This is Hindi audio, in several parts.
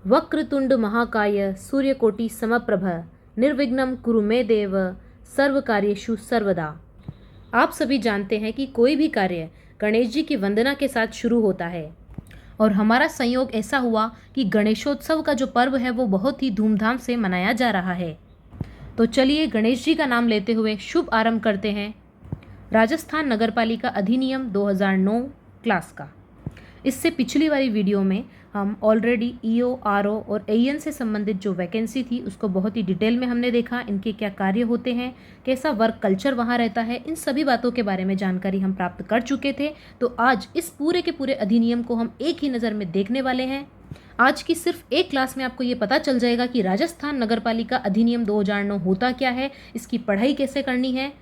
वक्रतुंड महाकाय सूर्यकोटि समप्रभ निर्विघ्नं कुरु मे देव सर्व कार्येषु सर्वदा। आप सभी जानते हैं कि कोई भी कार्य गणेश जी की वंदना के साथ शुरू होता है और हमारा संयोग ऐसा हुआ कि गणेशोत्सव का जो पर्व है वो बहुत ही धूमधाम से मनाया जा रहा है। तो चलिए गणेश जी का नाम लेते हुए शुभ आरंभ करते हैं राजस्थान नगरपालिका अधिनियम 2009 क्लास का। इससे पिछली वाली वीडियो में हम ऑलरेडी ईओ, आरओ और एएन से संबंधित जो वैकेंसी थी उसको बहुत ही डिटेल में हमने देखा, इनके क्या कार्य होते हैं, कैसा वर्क कल्चर वहाँ रहता है, इन सभी बातों के बारे में जानकारी हम प्राप्त कर चुके थे। तो आज इस पूरे के पूरे अधिनियम को हम एक ही नज़र में देखने वाले हैं। आज की सिर्फ एक क्लास में आपको ये पता चल जाएगा कि राजस्थान नगरपालिका अधिनियम 2009 होता क्या है, इसकी पढ़ाई कैसे करनी है।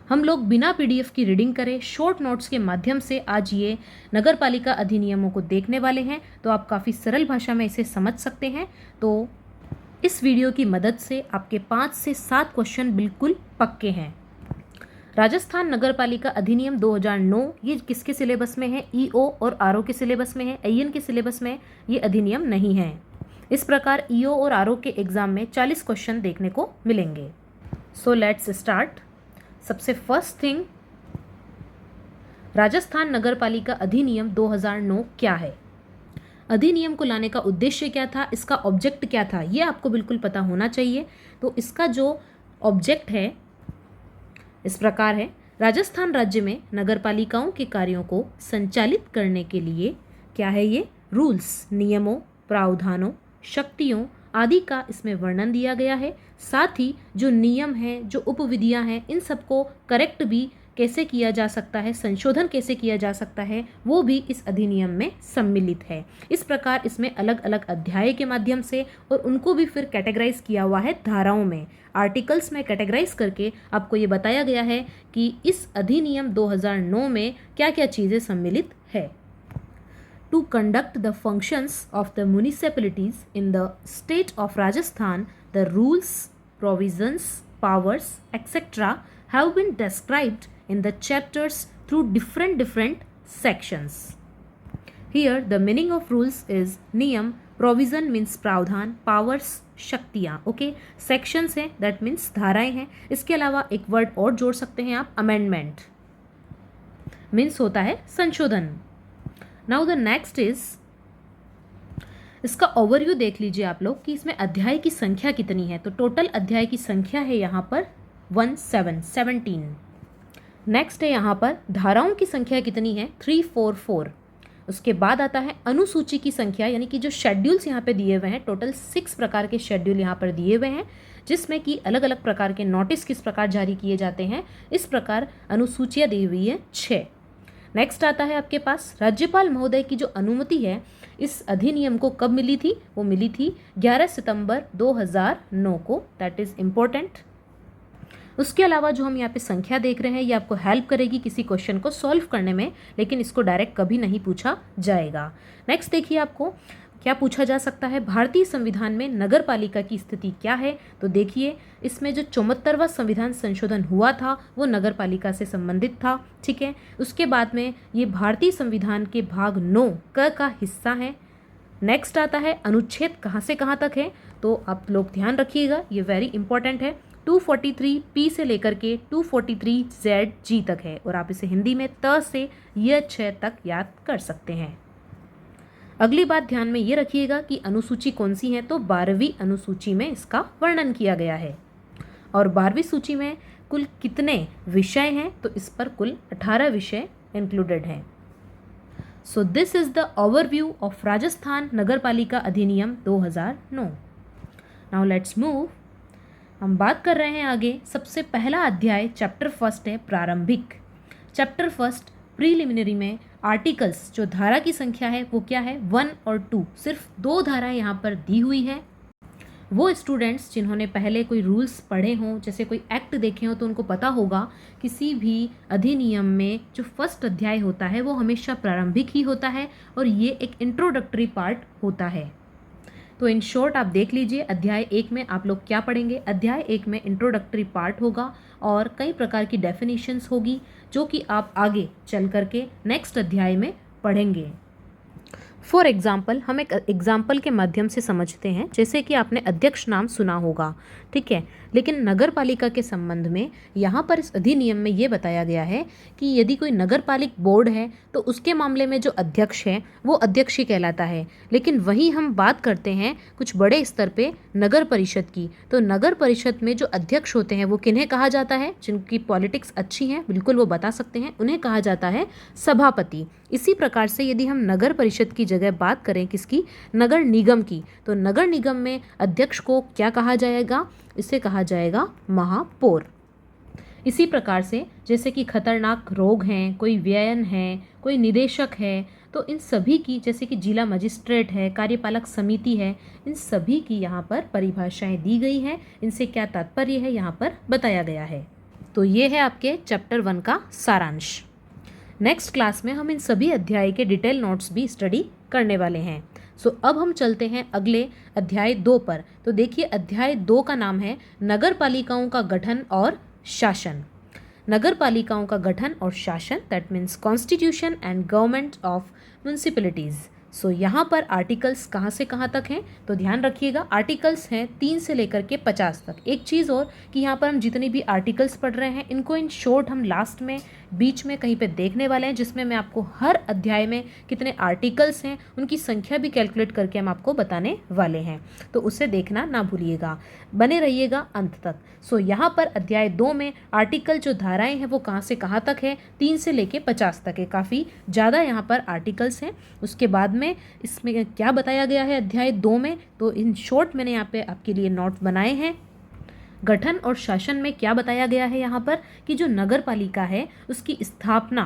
हम लोग बिना पीडीएफ की रीडिंग करें शॉर्ट नोट्स के माध्यम से आज ये नगरपालिका अधिनियमों को देखने वाले हैं, तो आप काफ़ी सरल भाषा में इसे समझ सकते हैं। तो इस वीडियो की मदद से आपके 5 से 7 क्वेश्चन बिल्कुल पक्के हैं। राजस्थान नगरपालिका अधिनियम 2009 ये किसके सिलेबस में है? ईओ और आरओ के सिलेबस में है। एएन के सिलेबस में ये अधिनियम नहीं है। इस प्रकार ईओ और आरओ के एग्जाम में 40 क्वेश्चन देखने को मिलेंगे। So let's start. सबसे फर्स्ट थिंग, राजस्थान नगरपालिका अधिनियम 2009 क्या है? अधिनियम को लाने का उद्देश्य क्या था, इसका ऑब्जेक्ट क्या था, ये आपको बिल्कुल पता होना चाहिए। तो इसका जो ऑब्जेक्ट है इस प्रकार है। राजस्थान राज्य में नगरपालिकाओं के कार्यों को संचालित करने के लिए क्या है, ये रूल्स, नियमों, प्रावधानों, शक्तियों आदि का इसमें वर्णन दिया गया है। साथ ही जो नियम हैं, जो उपविधियां हैं, इन सबको करेक्ट भी कैसे किया जा सकता है, संशोधन कैसे किया जा सकता है, वो भी इस अधिनियम में सम्मिलित है। इस प्रकार इसमें अलग अलग अध्याय के माध्यम से और उनको भी फिर कैटेगराइज किया हुआ है धाराओं में, आर्टिकल्स में कैटेगराइज करके आपको ये बताया गया है कि इस अधिनियम 2009 में क्या क्या चीज़ें सम्मिलित है। To conduct the functions of the municipalities in the state of Rajasthan, the rules, provisions, powers, etc. have been described in the chapters through different sections. Here the meaning of rules is niyam, provision means प्रावधान, powers शक्तियाँ, ओके, sections है that means धाराएं हैं। इसके अलावा एक वर्ड और जोड़ सकते हैं आप, amendment means होता है संशोधन। नाउ द नेक्स्ट इज, इसका ओवरव्यू देख लीजिए आप लोग कि इसमें अध्याय की संख्या कितनी है। तो टोटल अध्याय की संख्या है यहाँ पर 17। नेक्स्ट है यहाँ पर धाराओं की संख्या कितनी है, 344। उसके बाद आता है अनुसूची की संख्या, यानी कि जो शेड्यूल्स यहाँ पे दिए हुए हैं, टोटल 6 प्रकार के शेड्यूल यहाँ पर दिए हुए हैं, जिसमें कि अलग अलग प्रकार के नोटिस किस प्रकार जारी किए जाते हैं, इस प्रकार अनुसूचियाँ दी हुई है 6। नेक्स्ट आता है आपके पास राज्यपाल महोदय की जो अनुमति है इस अधिनियम को कब मिली थी, वो मिली थी 11 सितंबर 2009 को, दैट इज़ इम्पोर्टेंट। उसके अलावा जो हम यहाँ पे संख्या देख रहे हैं ये आपको हेल्प करेगी किसी क्वेश्चन को सॉल्व करने में, लेकिन इसको डायरेक्ट कभी नहीं पूछा जाएगा। नेक्स्ट देखिए आपको क्या पूछा जा सकता है, भारतीय संविधान में नगरपालिका की स्थिति क्या है। तो देखिए इसमें जो 74वां संविधान संशोधन हुआ था वो नगरपालिका से संबंधित था, ठीक है। उसके बाद में ये भारतीय संविधान के भाग 9 का हिस्सा है। नेक्स्ट आता है अनुच्छेद कहाँ से कहाँ तक है, तो आप लोग ध्यान रखिएगा, ये वेरी इंपॉर्टेंट है। 243 से लेकर के 243 जी तक है और आप इसे हिंदी में त से य 6 तक याद कर सकते हैं। अगली बात ध्यान में ये रखिएगा कि अनुसूची कौन सी है, तो 12वीं अनुसूची में इसका वर्णन किया गया है। और 12वीं सूची में कुल कितने विषय हैं, तो इस पर कुल 18 विषय इंक्लूडेड हैं। So this is the overview of Rajasthan नगरपालिका अधिनियम 2009। Now let's move. हम बात कर रहे हैं आगे। सबसे पहला अध्याय चैप्टर फर्स्ट है प्रारंभिक। चैप्टर फर्स्ट प्रीलिमिनरी में आर्टिकल्स, जो धारा की संख्या है वो क्या है, 1 और 2, सिर्फ 2 धाराएं यहाँ पर दी हुई है। वो स्टूडेंट्स जिन्होंने पहले कोई रूल्स पढ़े हों, जैसे कोई एक्ट देखे हों, तो उनको पता होगा किसी भी अधिनियम में जो फर्स्ट अध्याय होता है वो हमेशा प्रारंभिक ही होता है और ये एक इंट्रोडक्टरी पार्ट होता है। तो इन शॉर्ट आप देख लीजिए अध्याय 1 में आप लोग क्या पढ़ेंगे। अध्याय 1 में इंट्रोडक्टरी पार्ट होगा और कई प्रकार की डेफिनेशंस होगी जो कि आप आगे चल करके नेक्स्ट अध्याय में पढ़ेंगे। फॉर एग्जाम्पल हम एक एग्जाम्पल के माध्यम से समझते हैं, जैसे कि आपने अध्यक्ष नाम सुना होगा, ठीक है। लेकिन नगर पालिका के संबंध में यहाँ पर इस अधिनियम में ये बताया गया है कि यदि कोई नगर पालिक बोर्ड है तो उसके मामले में जो अध्यक्ष है वो अध्यक्ष ही कहलाता है। लेकिन वहीं हम बात करते हैं कुछ बड़े स्तर पे नगर परिषद की, तो नगर परिषद में जो अध्यक्ष होते हैं वो किन्हें कहा जाता है, जिनकी पॉलिटिक्स अच्छी है बिल्कुल वो बता सकते हैं, उन्हें कहा जाता है सभापति। इसी प्रकार से यदि हम नगर परिषद की जगह बात करें किसकी, नगर निगम की, तो नगर निगम में अध्यक्ष को क्या कहा जाएगा, इसे कहा जाएगा महापौर। इसी प्रकार से जैसे कि खतरनाक रोग हैं, कोई व्ययन है, कोई निदेशक है, तो इन सभी की, जैसे कि जिला मजिस्ट्रेट है, कार्यपालक समिति है, इन सभी की यहाँ पर परिभाषाएं दी गई हैं, इनसे क्या तात्पर्य है यहाँ पर बताया गया है। तो ये है आपके चैप्टर 1 का सारांश। नेक्स्ट क्लास में हम इन सभी अध्याय के डिटेल नोट्स भी स्टडी करने वाले हैं। अब हम चलते हैं अगले अध्याय 2 पर। तो देखिए अध्याय 2 का नाम है नगर पालिकाओं का गठन और शासन। नगर पालिकाओं का गठन और शासन, that means constitution and government of municipalities. यहाँ पर आर्टिकल्स कहाँ से कहाँ तक हैं, तो ध्यान रखिएगा आर्टिकल्स हैं 3 से लेकर के 50 तक। एक चीज़ और कि यहाँ पर हम जितनी भी आर्टिकल्स पढ़ रहे हैं इनको इन शॉर्ट हम लास्ट में बीच में कहीं पे देखने वाले हैं, जिसमें मैं आपको हर अध्याय में कितने आर्टिकल्स हैं उनकी संख्या भी कैलकुलेट करके हम आपको बताने वाले हैं, तो उसे देखना ना भूलिएगा, बने रहिएगा अंत तक। यहाँ पर अध्याय 2 में आर्टिकल जो धाराएं हैं वो कहाँ से कहाँ तक है, 3 से लेके 50 तक है, काफ़ी ज़्यादा यहाँ पर आर्टिकल्स हैं। उसके बाद में इसमें क्या बताया गया है अध्याय 2 में, तो इन शॉर्ट मैंने यहाँ पे आपके लिए नोट बनाए हैं। गठन और शासन में क्या बताया गया है यहाँ पर कि जो नगर पालिका है उसकी स्थापना,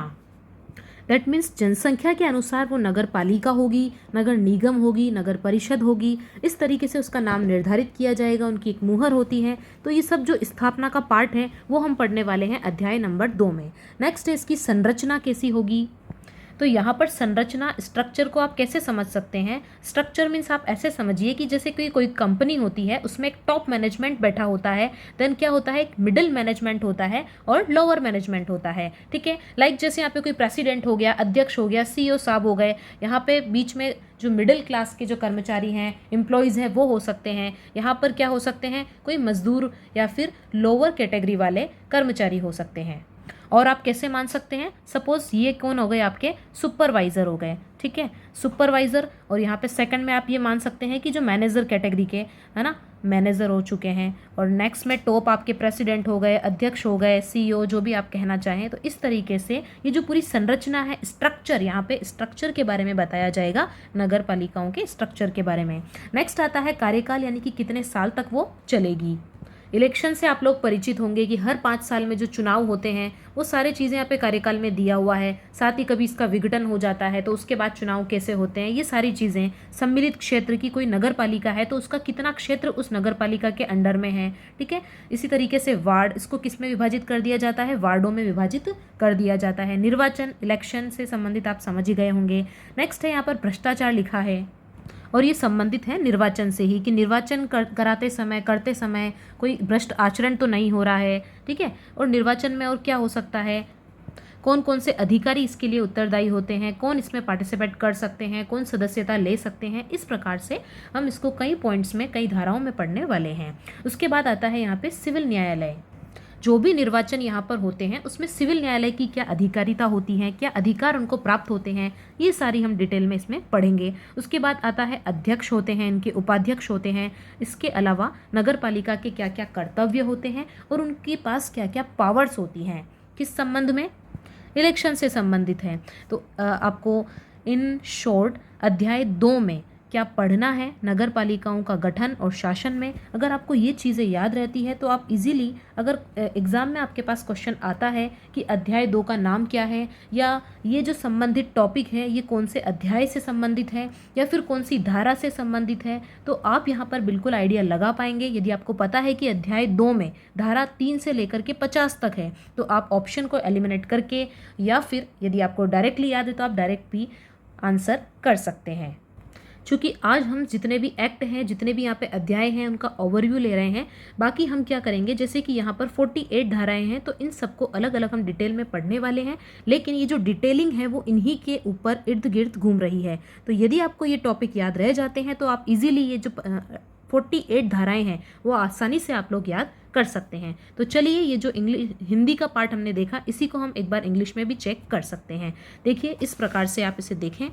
दैट मीन्स जनसंख्या के अनुसार वो नगर पालिका होगी, नगर निगम होगी, नगर परिषद होगी, इस तरीके से उसका नाम निर्धारित किया जाएगा, उनकी एक मुहर होती है। तो ये सब जो स्थापना का पार्ट है वो हम पढ़ने वाले हैं अध्याय नंबर 2 में। नेक्स्ट है इसकी संरचना कैसी होगी। तो यहाँ पर संरचना, स्ट्रक्चर को आप कैसे समझ सकते हैं, स्ट्रक्चर मीन्स आप ऐसे समझिए कि जैसे कोई कंपनी होती है उसमें एक टॉप मैनेजमेंट बैठा होता है, देन क्या होता है एक मिडिल मैनेजमेंट होता है और लोअर मैनेजमेंट होता है, ठीक है। लाइक जैसे यहाँ पे कोई प्रेसिडेंट हो गया, अध्यक्ष हो गया, CEO साहब हो गए, यहाँ पे बीच में जो मिडिल क्लास के जो कर्मचारी हैं, एम्प्लॉयज़ हैं वो हो सकते हैं। यहाँ पर क्या हो सकते हैं, कोई मजदूर या फिर लोअर कैटेगरी वाले कर्मचारी हो सकते हैं। और आप कैसे मान सकते हैं, सपोज ये कौन हो गए, आपके सुपरवाइज़र हो गए, ठीक है, सुपरवाइज़र। और यहाँ पे सेकंड में आप ये मान सकते हैं कि जो मैनेजर कैटेगरी के है ना, मैनेजर हो चुके हैं। और नेक्स्ट में टॉप आपके प्रेसिडेंट हो गए, अध्यक्ष हो गए, CEO, जो भी आप कहना चाहें। तो इस तरीके से ये जो पूरी संरचना है, स्ट्रक्चर, यहाँ पे स्ट्रक्चर के बारे में बताया जाएगा, नगर पालिकाओं के स्ट्रक्चर के बारे में। नेक्स्ट आता है कार्यकाल, यानी कि कितने साल तक वो चलेगी। इलेक्शन से आप लोग परिचित होंगे कि हर 5 साल में जो चुनाव होते हैं वो सारी चीज़ें यहाँ पे कार्यकाल में दिया हुआ है। साथ ही कभी इसका विघटन हो जाता है तो उसके बाद चुनाव कैसे होते हैं, ये सारी चीज़ें। सम्मिलित क्षेत्र की कोई नगर पालिका है तो उसका कितना क्षेत्र उस नगर पालिका के अंडर में है, ठीक है। इसी तरीके से वार्ड, इसको किस में विभाजित कर दिया जाता है, वार्डों में विभाजित कर दिया जाता है। निर्वाचन, इलेक्शन से संबंधित आप समझ ही गए होंगे। नेक्स्ट है यहाँ पर भ्रष्टाचार लिखा है और ये संबंधित है निर्वाचन से ही, कि निर्वाचन करते समय कोई भ्रष्ट आचरण तो नहीं हो रहा है, ठीक है। और निर्वाचन में और क्या हो सकता है, कौन कौन से अधिकारी इसके लिए उत्तरदायी होते हैं, कौन इसमें पार्टिसिपेट कर सकते हैं, कौन सदस्यता ले सकते हैं। इस प्रकार से हम इसको कई पॉइंट्स में, कई धाराओं में पढ़ने वाले हैं। उसके बाद आता है यहाँ पे सिविल न्यायालय। जो भी निर्वाचन यहाँ पर होते हैं उसमें सिविल न्यायालय की क्या अधिकारिता होती है, क्या अधिकार उनको प्राप्त होते हैं, ये सारी हम डिटेल में इसमें पढ़ेंगे। उसके बाद आता है अध्यक्ष होते हैं, इनके उपाध्यक्ष होते हैं। इसके अलावा नगर पालिका के क्या क्या कर्तव्य होते हैं और उनके पास क्या क्या पावर्स होती हैं, किस संबंध में, इलेक्शन से संबंधित है। तो आपको इन शॉर्ट अध्याय 2 में क्या पढ़ना है, नगर पालिकाओं का गठन और शासन में। अगर आपको ये चीज़ें याद रहती है तो आप इजीली, अगर एग्ज़ाम में आपके पास क्वेश्चन आता है कि अध्याय 2 का नाम क्या है, या ये जो संबंधित टॉपिक है ये कौन से अध्याय से संबंधित है या फिर कौन सी धारा से संबंधित है, तो आप यहाँ पर बिल्कुल आइडिया लगा पाएंगे। यदि आपको पता है कि अध्याय 2 में धारा 3 से लेकर के 50 तक है तो आप ऑप्शन को एलिमिनेट करके, या फिर यदि आपको डायरेक्टली याद है तो आप डायरेक्ट भी आंसर कर सकते हैं। क्योंकि आज हम जितने भी एक्ट हैं, जितने भी यहाँ पे अध्याय हैं, उनका ओवरव्यू ले रहे हैं। बाकी हम क्या करेंगे, जैसे कि यहाँ पर 48 धाराएं हैं, तो इन सबको अलग अलग हम डिटेल में पढ़ने वाले हैं, लेकिन ये जो डिटेलिंग है वो इन्हीं के ऊपर इर्द गिर्द घूम रही है। तो यदि आपको ये टॉपिक याद रह जाते हैं तो आप इजीली ये जो 48 धाराएं हैं वो आसानी से आप लोग याद कर सकते हैं। तो चलिए, ये जो हिंदी का पार्ट हमने देखा, इसी को हम एक बार इंग्लिश में भी चेक कर सकते हैं। देखिए, इस प्रकार से आप इसे देखें।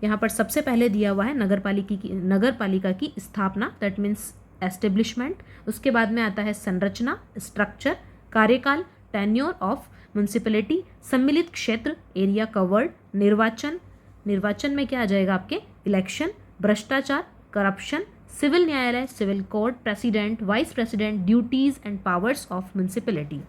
यहाँ पर सबसे पहले दिया हुआ है नगर पालिका की स्थापना, दैट मीन्स एस्टेब्लिशमेंट। उसके बाद में आता है संरचना, स्ट्रक्चर, कार्यकाल, टेन्योर ऑफ म्युनिसिपैलिटी, सम्मिलित क्षेत्र, एरिया कवर्ड, निर्वाचन में क्या आ जाएगा आपके, इलेक्शन, भ्रष्टाचार, करप्शन, सिविल न्यायालय, civil court, president, vice president, duties and powers of municipality.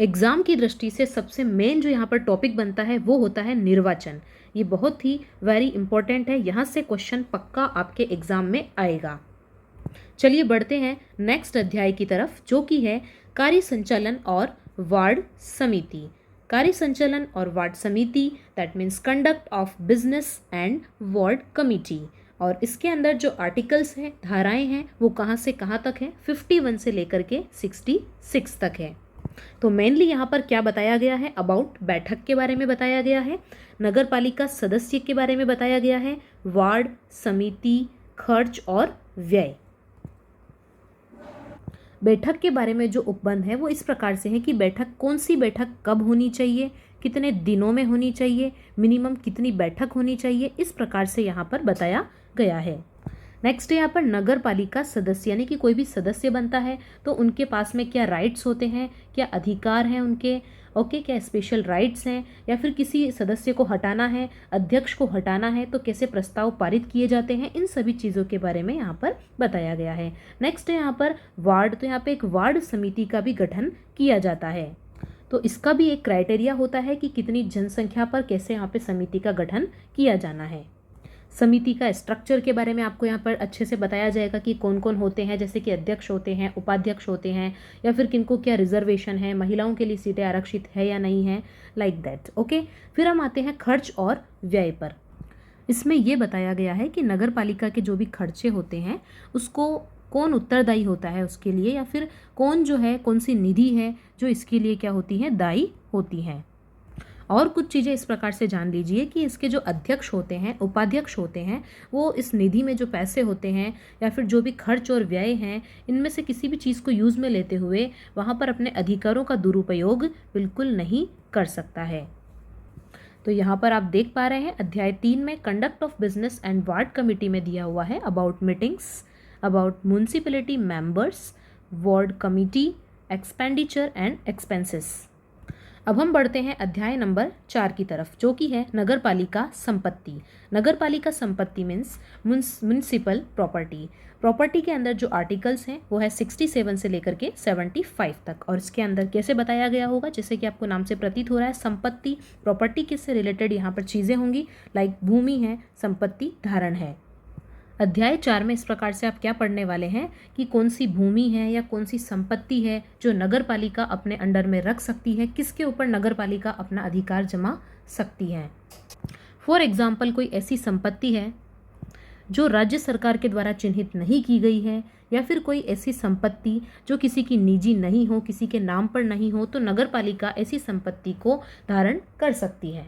Exam की दृष्टि से सबसे मेन जो यहाँ पर टॉपिक बनता है वो होता है निर्वाचन। ये बहुत ही वेरी इंपॉर्टेंट है, यहाँ से क्वेश्चन पक्का आपके एग्जाम में आएगा। चलिए बढ़ते हैं नेक्स्ट अध्याय की तरफ, जो कि है कार्य संचालन और वार्ड समिति। कार्य संचालन और वार्ड समिति, that means conduct of business and ward committee. और इसके अंदर जो आर्टिकल्स हैं, धाराएं हैं, वो कहाँ से कहाँ तक है, 51 से लेकर के 66 तक है। तो मेनली यहाँ पर क्या बताया गया है, अबाउट बैठक के बारे में बताया गया है, नगर पालिका सदस्य के बारे में बताया गया है, वार्ड समिति, खर्च और व्यय। बैठक के बारे में जो उपबंध है वो इस प्रकार से है कि कौन सी बैठक कब होनी चाहिए, कितने दिनों में होनी चाहिए, मिनिमम कितनी बैठक होनी चाहिए, इस प्रकार से यहाँ पर बताया गया है। नेक्स्ट है यहाँ पर नगर पालिका सदस्य, यानी कि कोई भी सदस्य बनता है तो उनके पास में क्या राइट्स होते हैं, क्या अधिकार हैं उनके, ओके, क्या स्पेशल राइट्स हैं, या फिर किसी सदस्य को हटाना है, अध्यक्ष को हटाना है तो कैसे प्रस्ताव पारित किए जाते हैं, इन सभी चीज़ों के बारे में यहाँ पर बताया गया है। नेक्स्ट है यहाँ पर वार्ड, तो यहाँ पे एक वार्ड समिति का भी गठन किया जाता है। तो इसका भी एक क्राइटेरिया होता है कि कितनी जनसंख्या पर कैसे यहाँ पे समिति का गठन किया जाना है। समिति का स्ट्रक्चर के बारे में आपको यहाँ पर अच्छे से बताया जाएगा कि कौन कौन होते हैं, जैसे कि अध्यक्ष होते हैं, उपाध्यक्ष होते हैं, या फिर किनको क्या रिजर्वेशन है, महिलाओं के लिए सीटें आरक्षित है या नहीं है, लाइक दैट, ओके। फिर हम आते हैं खर्च और व्यय पर। इसमें यह बताया गया है कि नगर पालिका के जो भी खर्चे होते हैं उसको कौन उत्तरदायी होता है उसके लिए, या फिर कौन जो है, कौन सी निधि है जो इसके लिए क्या होती है, दायी होती हैं। और कुछ चीज़ें इस प्रकार से जान लीजिए कि इसके जो अध्यक्ष होते हैं, उपाध्यक्ष होते हैं, वो इस निधि में जो पैसे होते हैं या फिर जो भी खर्च और व्यय हैं, इनमें से किसी भी चीज़ को यूज़ में लेते हुए वहाँ पर अपने अधिकारों का दुरुपयोग बिल्कुल नहीं कर सकता है। तो यहाँ पर आप देख पा रहे हैं अध्याय 3 में conduct of business and ward committee में दिया हुआ है about meetings, about municipality members, ward committee, expenditure and expenses. अब हम बढ़ते हैं अध्याय नंबर 4 की तरफ, जो कि है नगर पालिका संपत्ति। नगर पालिका संपत्ति मीन्स म्युनिसिपल प्रॉपर्टी के अंदर जो आर्टिकल्स हैं वो है 67 से लेकर के 75 तक। और इसके अंदर कैसे बताया गया होगा, जैसे कि आपको नाम से प्रतीत हो रहा है, संपत्ति, प्रॉपर्टी किससे रिलेटेड यहाँ पर चीज़ें होंगी, लाइक भूमि है, संपत्ति, धारण है। अध्याय 4 में इस प्रकार से आप क्या पढ़ने वाले हैं कि कौन सी भूमि है या कौन सी संपत्ति है जो नगर पालिका अपने अंडर में रख सकती है, किसके ऊपर नगर पालिका अपना अधिकार जमा सकती है। फॉर एग्जाम्पल, कोई ऐसी संपत्ति है जो राज्य सरकार के द्वारा चिन्हित नहीं की गई है, या फिर कोई ऐसी संपत्ति जो किसी की निजी नहीं हो, किसी के नाम पर नहीं हो, तो नगर पालिका ऐसी संपत्ति को धारण कर सकती है।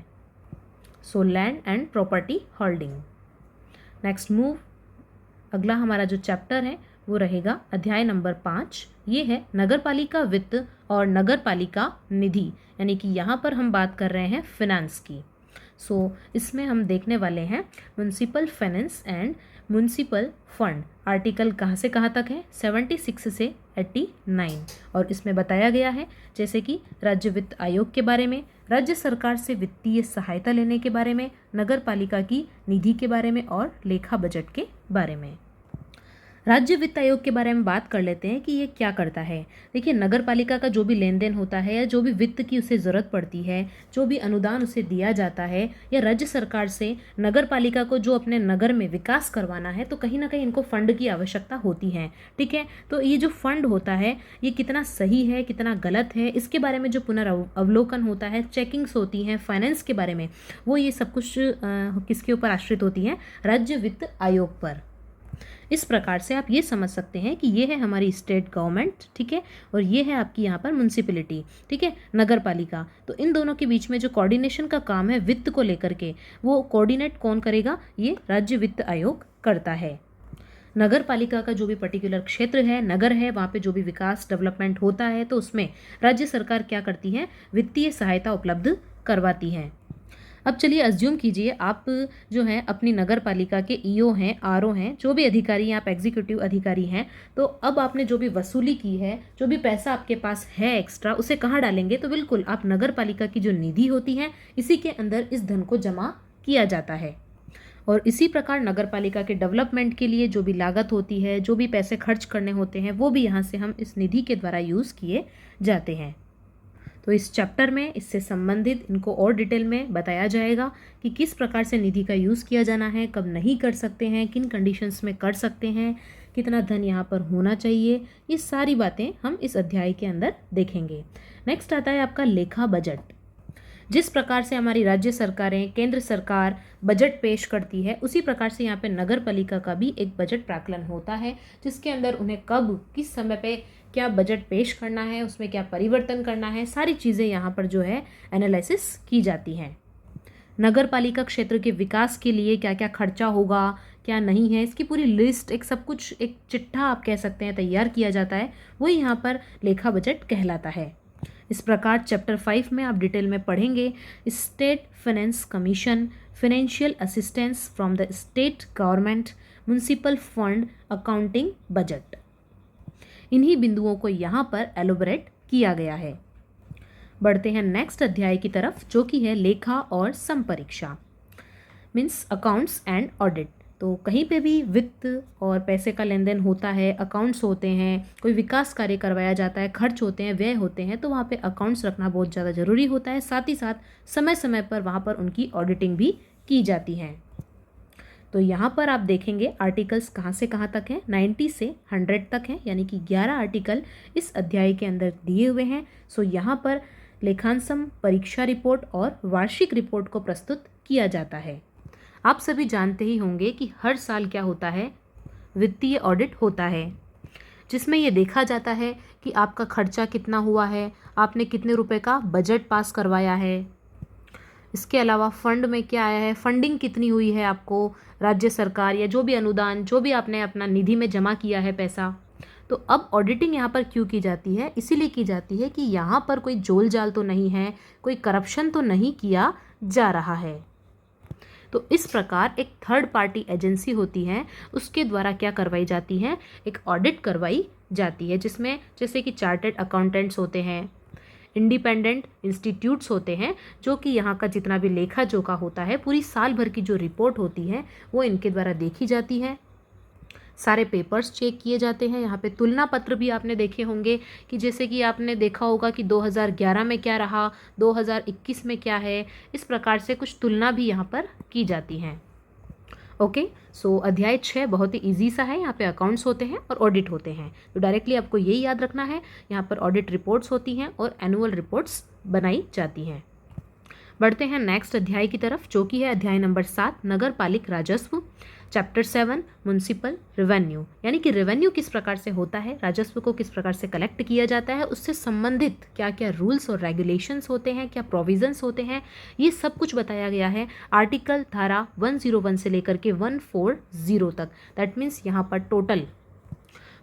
So land and property holding. Next move, अगला हमारा जो चैप्टर है वो रहेगा अध्याय नंबर 5। ये है नगर पालिका वित्त और नगर पालिका निधि, यानी कि यहाँ पर हम बात कर रहे हैं फिनेंस की। इसमें हम देखने वाले हैं municipal finance and municipal fund. Article कहाँ से कहाँ तक है, 76 से 89। और इसमें बताया गया है जैसे कि राज्य वित्त आयोग के बारे में, राज्य सरकार से वित्तीय सहायता लेने के बारे में, नगर पालिका की निधि के बारे में और लेखा बजट के बारे में। राज्य वित्त आयोग के बारे में बात कर लेते हैं कि ये क्या करता है। देखिए, नगर पालिका का जो भी लेन देन होता है या जो भी वित्त की उसे ज़रूरत पड़ती है, जो भी अनुदान उसे दिया जाता है, या राज्य सरकार से नगर पालिका को जो अपने नगर में विकास करवाना है, तो कहीं ना कहीं इनको फंड की आवश्यकता होती है। ठीक है, तो ये जो फंड होता है ये कितना सही है, कितना गलत है, इसके बारे में जो पुनर्अवलोकन होता है, चेकिंग्स होती हैं फाइनेंस के बारे में, वो ये सब कुछ किसके ऊपर आश्रित होती है? राज्य वित्त आयोग पर। इस प्रकार से आप ये समझ सकते हैं कि ये है हमारी स्टेट गवर्नमेंट, ठीक है, और ये है आपकी यहाँ पर म्यूनसिपैलिटी, ठीक है, नगर पालिका। तो इन दोनों के बीच में जो कोऑर्डिनेशन का काम है वित्त को लेकर के, वो कोऑर्डिनेट कौन करेगा? ये राज्य वित्त आयोग करता है। नगर पालिका का जो भी पर्टिकुलर क्षेत्र है, नगर है, वहाँ पे जो भी विकास डेवलपमेंट होता है, तो उसमें राज्य सरकार क्या करती है? वित्तीय सहायता उपलब्ध करवाती है। अब चलिए अज्यूम कीजिए आप जो है अपनी नगर पालिका के ईओ हैं, आरओ हैं, जो भी अधिकारी हैं, आप एग्जीक्यूटिव अधिकारी हैं। तो अब आपने जो भी वसूली की है, जो भी पैसा आपके पास है एक्स्ट्रा, उसे कहाँ डालेंगे? तो बिल्कुल आप नगर पालिका की जो निधि होती है इसी के अंदर इस धन को जमा किया जाता है। और इसी प्रकार नगर पालिका के डेवलपमेंट के लिए जो भी लागत होती है, जो भी पैसे खर्च करने होते हैं, वो भी यहाँ से हम इस निधि के द्वारा यूज़ किए जाते हैं। तो इस चैप्टर में इससे संबंधित इनको और डिटेल में बताया जाएगा कि किस प्रकार से निधि का यूज़ किया जाना है, कब नहीं कर सकते हैं, किन कंडीशंस में कर सकते हैं, कितना धन यहाँ पर होना चाहिए, ये सारी बातें हम इस अध्याय के अंदर देखेंगे। नेक्स्ट आता है आपका लेखा बजट। जिस प्रकार से हमारी राज्य सरकारें, केंद्र सरकार बजट पेश करती है, उसी प्रकार से यहाँ पे नगर पालिका का भी एक बजट प्राक्कलन होता है, जिसके अंदर उन्हें कब, किस समय पे क्या बजट पेश करना है, उसमें क्या परिवर्तन करना है, सारी चीज़ें यहाँ पर जो है एनालिसिस की जाती हैं। नगर पालिका क्षेत्र के विकास के लिए क्या क्या खर्चा होगा, क्या नहीं है, इसकी पूरी लिस्ट, एक सब कुछ, एक चिट्ठा आप कह सकते हैं, तैयार किया जाता है, वही यहाँ पर लेखा बजट कहलाता है। इस प्रकार चैप्टर 5 में आप डिटेल में पढ़ेंगे state finance commission, financial assistance from the state government, municipal fund, accounting, budget. इन्हीं बिंदुओं को यहाँ पर एलोबरेट किया गया है। बढ़ते हैं नेक्स्ट अध्याय की तरफ, जो कि है लेखा और संपरीक्षा, मीन्स अकाउंट्स एंड ऑडिट। तो कहीं पे भी वित्त और पैसे का लेन देन होता है, अकाउंट्स होते हैं, कोई विकास कार्य करवाया जाता है, खर्च होते हैं, व्यय होते हैं, तो वहाँ पे अकाउंट्स रखना बहुत ज़्यादा ज़रूरी होता है। साथ ही साथ समय समय पर वहाँ पर उनकी ऑडिटिंग भी की जाती है। तो यहाँ पर आप देखेंगे आर्टिकल्स कहाँ से कहाँ तक हैं, 90 से 100 तक हैं, यानी कि 11 आर्टिकल इस अध्याय के अंदर दिए हुए हैं। सो यहाँ पर लेखांकन, परीक्षा रिपोर्ट और वार्षिक रिपोर्ट को प्रस्तुत किया जाता है। आप सभी जानते ही होंगे कि हर साल क्या होता है? वित्तीय ऑडिट होता है, जिसमें ये देखा जाता है कि आपका खर्चा कितना हुआ है, आपने कितने रुपए का बजट पास करवाया है, इसके अलावा फंड में क्या आया है, फंडिंग कितनी हुई है आपको, राज्य सरकार या जो भी अनुदान, जो भी आपने अपना निधि में जमा किया है पैसा। तो अब ऑडिटिंग यहाँ पर क्यों की जाती है? इसीलिए की जाती है कि यहाँ पर कोई जोल जाल तो नहीं है, कोई करप्शन तो नहीं किया जा रहा है। तो इस प्रकार एक थर्ड पार्टी एजेंसी होती है, उसके द्वारा क्या करवाई जाती है? एक ऑडिट करवाई जाती है, जिसमें जैसे कि चार्टर्ड अकाउंटेंट्स होते हैं, इंडिपेंडेंट इंस्टीट्यूट्स होते हैं, जो कि यहाँ का जितना भी लेखा जोखा होता है, पूरी साल भर की जो रिपोर्ट होती है वो इनके द्वारा देखी जाती है। सारे पेपर्स चेक किए जाते हैं। यहाँ पे तुलना पत्र भी आपने देखे होंगे कि जैसे कि आपने देखा होगा कि 2011 में क्या रहा, 2021 में क्या है, इस प्रकार से कुछ तुलना भी यहाँ पर की जाती हैं। ओके, सो अध्याय 6 बहुत ही ईजी सा है। यहाँ पे अकाउंट्स होते हैं और ऑडिट होते हैं, तो डायरेक्टली आपको यही याद रखना है। यहाँ पर ऑडिट रिपोर्ट्स होती हैं और एनुअल रिपोर्ट्स बनाई जाती हैं। बढ़ते हैं नेक्स्ट अध्याय की तरफ, जो कि है अध्याय नंबर 7, नगर पालिक राजस्व। चैप्टर 7 म्युनिसिपल रेवेन्यू, यानी कि रेवेन्यू किस प्रकार से होता है, राजस्व को किस प्रकार से कलेक्ट किया जाता है, उससे संबंधित क्या क्या रूल्स और रेगुलेशंस होते हैं, क्या प्रोविजंस होते हैं, ये सब कुछ बताया गया है आर्टिकल धारा 101 से लेकर के 140 तक। दैट मीन्स यहाँ पर टोटल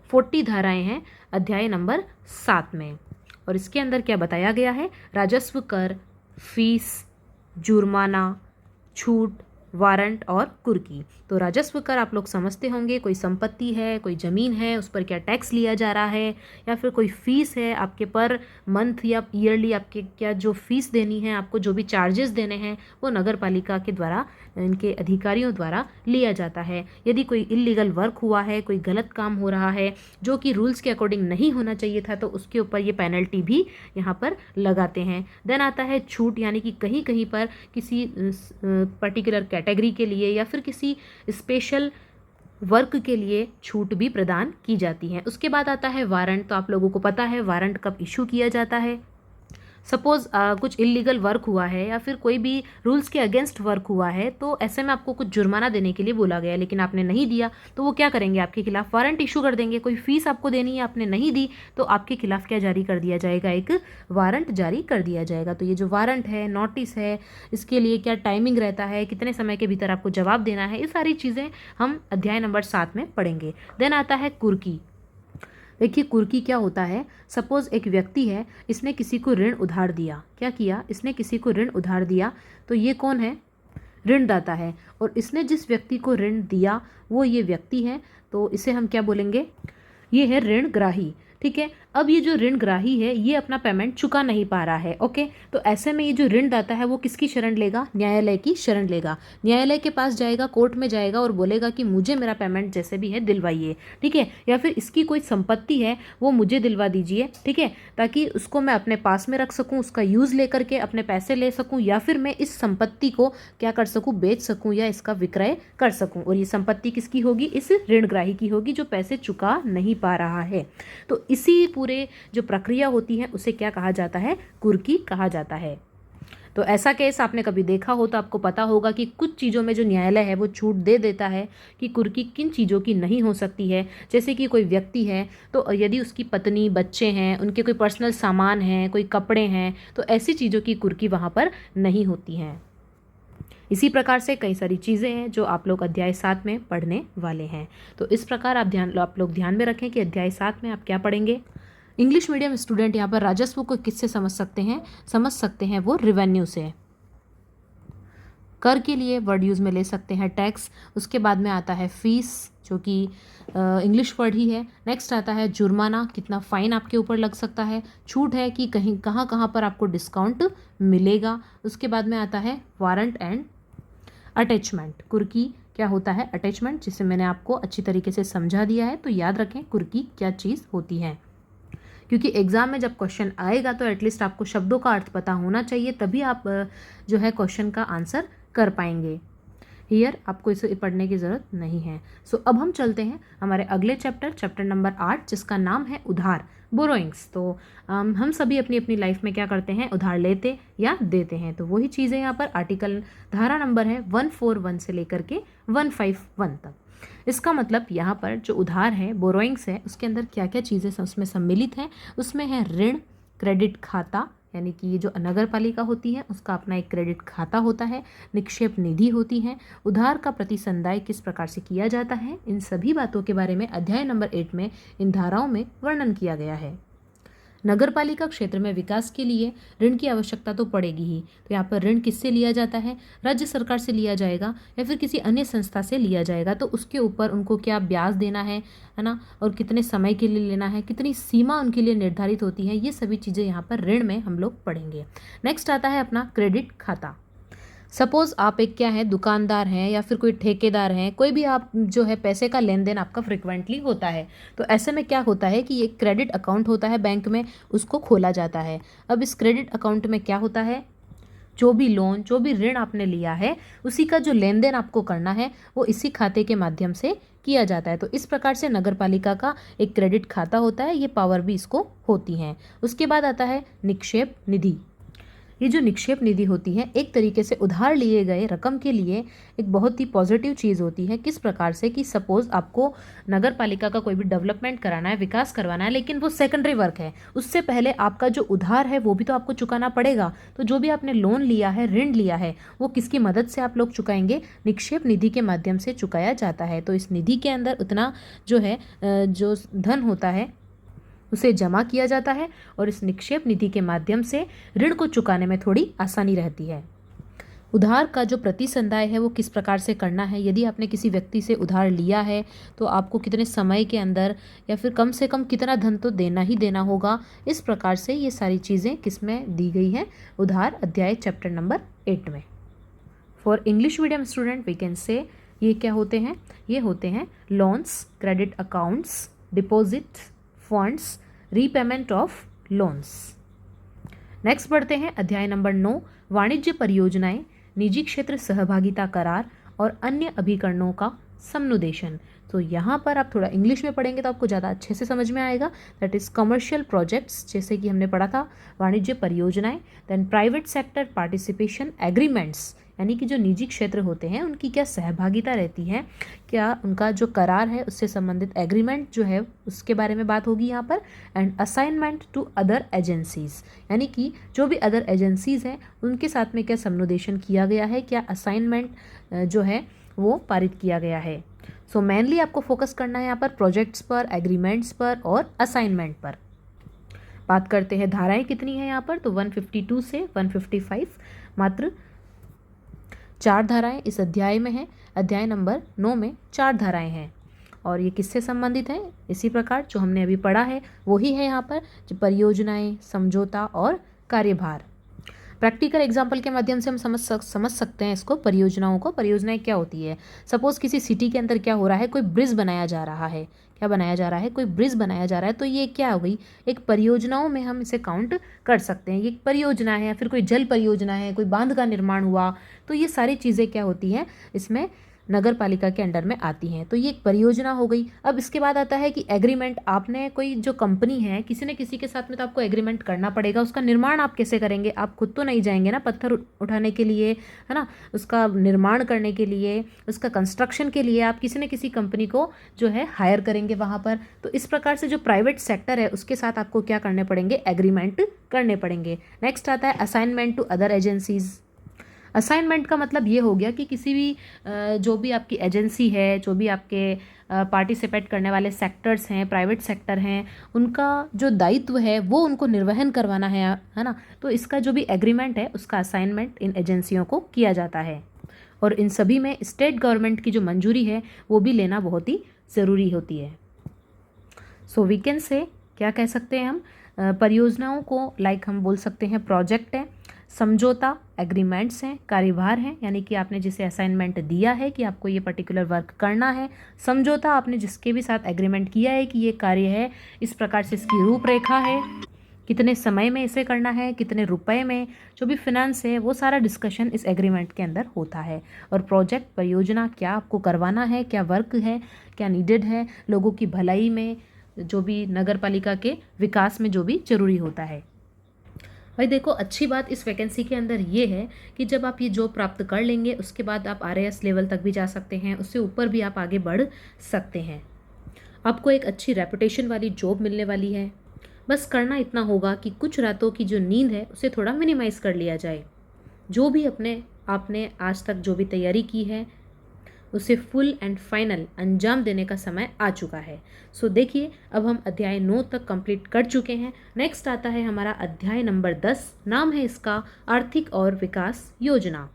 40 धाराएं हैं अध्याय नंबर 7 में। और इसके अंदर क्या बताया गया है? राजस्व कर, फीस, जुर्माना, छूट, वारंट और कुर्की। तो राजस्व कर आप लोग समझते होंगे, कोई संपत्ति है, कोई ज़मीन है, उस पर क्या टैक्स लिया जा रहा है, या फिर कोई फ़ीस है आपके पर मंथ या ईयरली, आपके क्या जो फ़ीस देनी है, आपको जो भी चार्जेस देने हैं वो नगर पालिका के द्वारा, इनके अधिकारियों द्वारा लिया जाता है। यदि कोई इलीगल वर्क हुआ है, कोई गलत काम हो रहा है जो कि रूल्स के अकॉर्डिंग नहीं होना चाहिए था, तो उसके ऊपर ये पेनल्टी भी यहाँ पर लगाते हैं। देन आता है छूट, यानी कि कहीं कहीं पर किसी पर्टिकुलर कैटेगरी के लिए या फिर किसी स्पेशल वर्क के लिए छूट भी प्रदान की जाती है। उसके बाद आता है वारंट। तो आप लोगों को पता है वारंट कब इशू किया जाता है। सपोज़ कुछ इलीगल वर्क हुआ है या फिर कोई भी रूल्स के अगेंस्ट वर्क हुआ है, तो ऐसे में आपको कुछ जुर्माना देने के लिए बोला गया, लेकिन आपने नहीं दिया, तो वो क्या करेंगे, आपके खिलाफ वारंट इशू कर देंगे। कोई फीस आपको देनी है, आपने नहीं दी, तो आपके खिलाफ क्या जारी कर दिया जाएगा, एक वारंट जारी कर दिया जाएगा। तो ये जो वारंट है, नोटिस है, इसके लिए क्या टाइमिंग रहता है, कितने समय के भीतर आपको जवाब देना है, ये सारी चीज़ें हम अध्याय नंबर 7 में पढ़ेंगे। देन आता है कुर्की। देखिए कुर्की क्या होता है। सपोज एक व्यक्ति है, इसने किसी को ऋण उधार दिया। क्या किया, इसने किसी को ऋण उधार दिया, तो ये कौन है, ऋणदाता है, और इसने जिस व्यक्ति को ऋण दिया वो ये व्यक्ति है, तो इसे हम क्या बोलेंगे, ये है ऋणग्राही। ठीक है, अब ये जो ऋणग्राही है ये अपना पेमेंट चुका नहीं पा रहा है। ओके, तो ऐसे में ये जो ऋणदाता है वो किसकी शरण लेगा, न्यायालय की शरण लेगा। न्यायालय के पास जाएगा, कोर्ट में जाएगा और बोलेगा कि मुझे मेरा पेमेंट जैसे भी है दिलवाइए। ठीक है, या फिर इसकी कोई संपत्ति है वो मुझे दिलवा दीजिए। ठीक है, ताकि उसको मैं अपने पास में रख सकूँ, उसका यूज़ ले करके अपने पैसे ले सकूँ, या फिर मैं इस संपत्ति को क्या कर सकूँ, बेच सकूँ या इसका विक्रय कर सकूँ। और ये संपत्ति किसकी होगी, इस ऋणग्राही की होगी जो पैसे चुका नहीं पा रहा है। तो इसी पूरे जो प्रक्रिया होती है उसे क्या कहा जाता है, कुर्की कहा जाता है। तो ऐसा केस आपने कभी देखा हो तो आपको पता होगा कि कुछ चीज़ों में जो न्यायालय है वो छूट दे देता है कि कुर्की किन चीज़ों की नहीं हो सकती है। जैसे कि कोई व्यक्ति है, तो यदि उसकी पत्नी, बच्चे हैं, उनके कोई पर्सनल सामान हैं, कोई कपड़े हैं, तो ऐसी चीज़ों की कुर्की वहाँ पर नहीं होती हैं। इसी प्रकार से कई सारी चीज़ें हैं जो आप लोग अध्याय 7 में पढ़ने वाले हैं। तो इस प्रकार आप लोग ध्यान में रखें कि अध्याय 7 में आप क्या पढ़ेंगे। इंग्लिश मीडियम स्टूडेंट यहाँ पर राजस्व को किससे समझ सकते हैं वो रेवेन्यू से। कर के लिए वर्ड यूज़ में ले सकते हैं टैक्स। उसके बाद में आता है फीस, जो कि इंग्लिश वर्ड ही है। नेक्स्ट आता है जुर्माना, कितना फ़ाइन आपके ऊपर लग सकता है। छूट है कि कहीं कहाँ पर आपको डिस्काउंट मिलेगा। उसके बाद में आता है वारंट एंड अटैचमेंट। कुर्की क्या होता है, अटैचमेंट, जिसे मैंने आपको अच्छी तरीके से समझा दिया है। तो याद रखें कुर्की क्या चीज़ होती है, क्योंकि एग्ज़ाम में जब क्वेश्चन आएगा तो एटलीस्ट आपको शब्दों का अर्थ पता होना चाहिए, तभी आप जो है क्वेश्चन का आंसर कर पाएंगे। हियर आपको इसे पढ़ने की ज़रूरत नहीं है। सो अब हम चलते हैं हमारे अगले चैप्टर नंबर 8, जिसका नाम है उधार, बोरोइंग्स। तो हम सभी अपनी अपनी लाइफ में क्या करते हैं, उधार लेते या देते हैं। तो वही चीज़ें यहाँ पर आर्टिकल धारा नंबर है 141 से लेकर के 151 तक। इसका मतलब यहाँ पर जो उधार है, बोरोइंग्स है, उसके अंदर क्या क्या चीज़ें उसमें सम्मिलित हैं। उसमें है ऋण, क्रेडिट खाता, यानी कि ये जो नगर पालिका होती है उसका अपना एक क्रेडिट खाता होता है, निक्षेप निधि होती है, उधार का प्रतिसंदाय किस प्रकार से किया जाता है। इन सभी बातों के बारे में अध्याय नंबर 8 में इन धाराओं में वर्णन किया गया है। नगर पालिका क्षेत्र में विकास के लिए ऋण की आवश्यकता तो पड़ेगी ही। तो यहाँ पर ऋण किससे लिया जाता है, राज्य सरकार से लिया जाएगा या फिर किसी अन्य संस्था से लिया जाएगा। तो उसके ऊपर उनको क्या ब्याज देना है ना, और कितने समय के लिए लेना है, कितनी सीमा उनके लिए निर्धारित होती है, ये सभी चीज़ें यहाँ पर ऋण में हम लोग पढ़ेंगे। नेक्स्ट आता है अपना क्रेडिट खाता। सपोज़ आप एक क्या है, दुकानदार हैं या फिर कोई ठेकेदार हैं, कोई भी आप जो है पैसे का लेन देन आपका फ्रिक्वेंटली होता है। तो ऐसे में क्या होता है कि एक क्रेडिट अकाउंट होता है बैंक में, उसको खोला जाता है। अब इस क्रेडिट अकाउंट में क्या होता है, जो भी लोन, जो भी ऋण आपने लिया है, उसी का जो लेन देन आपको करना है वो इसी खाते के माध्यम से किया जाता है। तो इस प्रकार से नगर पालिका का एक क्रेडिट खाता होता है, ये पावर भी इसको होती हैं। उसके बाद आता है निक्षेप निधि। ये जो निक्षेप निधि होती है, एक तरीके से उधार लिए गए रकम के लिए एक बहुत ही पॉजिटिव चीज़ होती है। किस प्रकार से कि सपोज़ आपको नगर पालिका का कोई भी डेवलपमेंट कराना है, विकास करवाना है, लेकिन वो सेकेंडरी वर्क है, उससे पहले आपका जो उधार है वो भी तो आपको चुकाना पड़ेगा। तो जो भी आपने लोन लिया है, ऋण लिया है, वो किसकी मदद से आप लोग चुकाएंगे, निक्षेप निधि के माध्यम से चुकाया जाता है। तो इस निधि के अंदर उतना जो है जो धन होता है उसे जमा किया जाता है, और इस निक्षेप निधि के माध्यम से ऋण को चुकाने में थोड़ी आसानी रहती है। उधार का जो प्रतिसंधाय है वो किस प्रकार से करना है, यदि आपने किसी व्यक्ति से उधार लिया है तो आपको कितने समय के अंदर या फिर कम से कम कितना धन तो देना ही देना होगा। इस प्रकार से ये सारी चीज़ें किस में दी गई हैं, उधार अध्याय चैप्टर नंबर 8 में। For English medium student we can say ये क्या होते हैं, ये होते हैं loans, credit accounts, deposit, funds, repayment of loans. Next बढ़ते हैं अध्याय नंबर 9, वाणिज्य परियोजनाएं, निजी क्षेत्र सहभागिता करार और अन्य अभिकरणों का समुदेशन। तो यहाँ पर आप थोड़ा इंग्लिश में पढ़ेंगे तो आपको ज़्यादा अच्छे से समझ में आएगा। दैट इज़ कमर्शियल प्रोजेक्ट्स, जैसे कि हमने पढ़ा था, वाणिज्य परियोजनाएं, then private sector participation agreements, यानी कि जो निजी क्षेत्र होते हैं उनकी क्या सहभागिता रहती है, क्या उनका जो करार है उससे संबंधित एग्रीमेंट जो है उसके बारे में बात होगी यहाँ पर। And assignment to other agencies, यानी कि जो भी अदर एजेंसीज हैं उनके साथ में क्या समुदेशन किया गया है, क्या असाइनमेंट जो है वो पारित किया गया है। सो मेनली आपको फोकस करना है यहाँ पर प्रोजेक्ट्स पर, एग्रीमेंट्स पर और असाइनमेंट पर। बात करते हैं धाराएं कितनी है यहाँ पर, तो 152 से 155 मात्र 4 धाराएं इस अध्याय में हैं। अध्याय नंबर 9 में 4 धाराएं हैं और ये किससे संबंधित हैं, इसी प्रकार जो हमने अभी पढ़ा है वही है यहाँ पर, जो परियोजनाएं, समझौता और कार्यभार। प्रैक्टिकल एग्जाम्पल के माध्यम से हम समझ सकते हैं इसको, परियोजनाओं को। परियोजनाएं क्या होती है, सपोज किसी सिटी के अंदर क्या हो रहा है, कोई ब्रिज बनाया जा रहा है, क्या बनाया जा रहा है, कोई ब्रिज बनाया जा रहा है, तो ये क्या हो गई, एक परियोजनाओं में हम इसे काउंट कर सकते हैं। ये एक परियोजना है, या फिर कोई जल परियोजना है, कोई बांध का निर्माण हुआ, तो ये सारी चीज़ें क्या होती हैं, इसमें नगर पालिका के अंडर में आती हैं, तो ये एक परियोजना हो गई। अब इसके बाद आता है कि एग्रीमेंट, आपने कोई जो कंपनी है किसी न किसी के साथ में तो आपको एग्रीमेंट करना पड़ेगा। उसका निर्माण आप कैसे करेंगे, आप खुद तो नहीं जाएंगे ना पत्थर उठाने के लिए, है ना, उसका निर्माण करने के लिए, उसका कंस्ट्रक्शन के लिए आप किसी न किसी कंपनी को जो है हायर करेंगे वहाँ पर। तो इस प्रकार से जो प्राइवेट सेक्टर है उसके साथ आपको क्या करने पड़ेंगे, एग्रीमेंट करने पड़ेंगे। नेक्स्ट आता है assignment to other agencies. Assignment का मतलब ये हो गया कि किसी भी जो भी आपकी एजेंसी है, जो भी आपके पार्टिसिपेट करने वाले सेक्टर्स हैं, प्राइवेट सेक्टर हैं, उनका जो दायित्व है वो उनको निर्वहन करवाना है ना, तो इसका जो भी एग्रीमेंट है उसका असाइनमेंट इन एजेंसियों को किया जाता है। और इन सभी में स्टेट गवर्नमेंट की जो मंजूरी है वो भी लेना बहुत ही ज़रूरी होती है। सो वी कैन से, क्या कह सकते हैं हम, परियोजनाओं को लाइक हम बोल सकते हैं प्रोजेक्ट है, समझौता एग्रीमेंट्स हैं, कार्यभार हैं, यानी कि आपने जिसे असाइनमेंट दिया है कि आपको ये पर्टिकुलर वर्क करना है, समझौता आपने जिसके भी साथ एग्रीमेंट किया है कि ये कार्य है, इस प्रकार से इसकी रूपरेखा है, कितने समय में इसे करना है, कितने रुपए में, जो भी फिनेंस है वो सारा डिस्कशन इस एग्रीमेंट के अंदर होता है। और प्रोजेक्ट, परियोजना, क्या आपको करवाना है, क्या वर्क है, क्या नीडेड है, लोगों की भलाई में, जो भी नगर पालिका के विकास में जो भी जरूरी होता है। भाई देखो, अच्छी बात इस वैकेंसी के अंदर ये है कि जब आप ये जॉब प्राप्त कर लेंगे उसके बाद आप RAS लेवल तक भी जा सकते हैं, उससे ऊपर भी आप आगे बढ़ सकते हैं। आपको एक अच्छी रेपुटेशन वाली जॉब मिलने वाली है। बस करना इतना होगा कि कुछ रातों की जो नींद है उसे थोड़ा मिनिमाइज़ कर लिया जाए। जो भी आपने आज तक जो भी तैयारी की है उसे फुल एंड फाइनल अंजाम देने का समय आ चुका है। सो देखिए, अब हम अध्याय 9 तक कंप्लीट कर चुके हैं। नेक्स्ट आता है हमारा अध्याय नंबर 10, नाम है इसका आर्थिक और विकास योजना,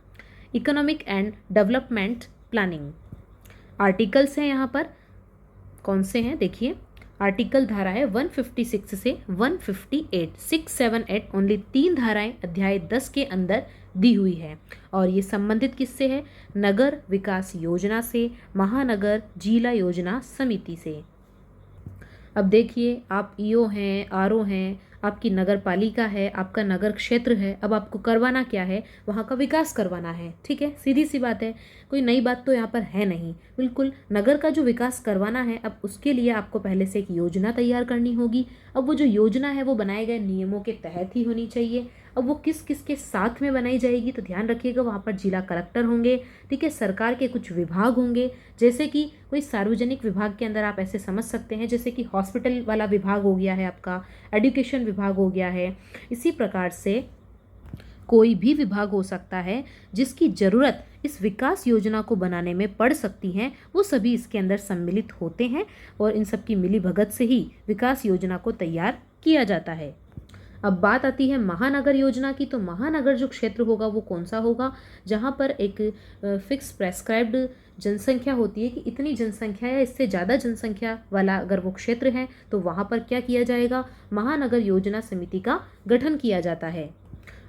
economic and development planning. Articles हैं यहाँ पर, कौन से हैं देखिए, आर्टिकल धारा है 156 से 158, 6, 7, 8 ओनली 3 धाराएं अध्याय 10 के अंदर दी हुई है। और ये संबंधित किससे है, नगर विकास योजना से, महानगर जिला योजना समिति से। अब देखिए, आप EO हैं, RO हैं, आपकी नगर पालिका है, आपका नगर क्षेत्र है, अब आपको करवाना क्या है, वहाँ का विकास करवाना है। ठीक है, सीधी सी बात है, कोई नई बात तो यहाँ पर है नहीं, बिल्कुल नगर का जो विकास करवाना है, अब उसके लिए आपको पहले से एक योजना तैयार करनी होगी। अब वो जो योजना है वो बनाए गए नियमों के तहत ही होनी चाहिए। अब वो किस किस के साथ में बनाई जाएगी, तो ध्यान रखिएगा वहाँ पर जिला कलेक्टर होंगे, ठीक है, सरकार के कुछ विभाग होंगे, जैसे कि कोई सार्वजनिक विभाग के अंदर आप ऐसे समझ सकते हैं जैसे कि हॉस्पिटल वाला विभाग हो गया है आपका, एजुकेशन विभाग हो गया है। इसी प्रकार से कोई भी विभाग हो सकता है जिसकी ज़रूरत इस विकास योजना को बनाने में पड़ सकती है, वो सभी इसके अंदर सम्मिलित होते हैं और इन सब की मिली भगत से ही विकास योजना को तैयार किया जाता है। अब बात आती है महानगर योजना की। तो महानगर जो क्षेत्र होगा वो कौन सा होगा, जहाँ पर एक फिक्स प्रेस्क्राइब्ड जनसंख्या होती है कि इतनी जनसंख्या या इससे ज़्यादा जनसंख्या वाला अगर वो क्षेत्र है तो वहाँ पर क्या किया जाएगा, महानगर योजना समिति का गठन किया जाता है।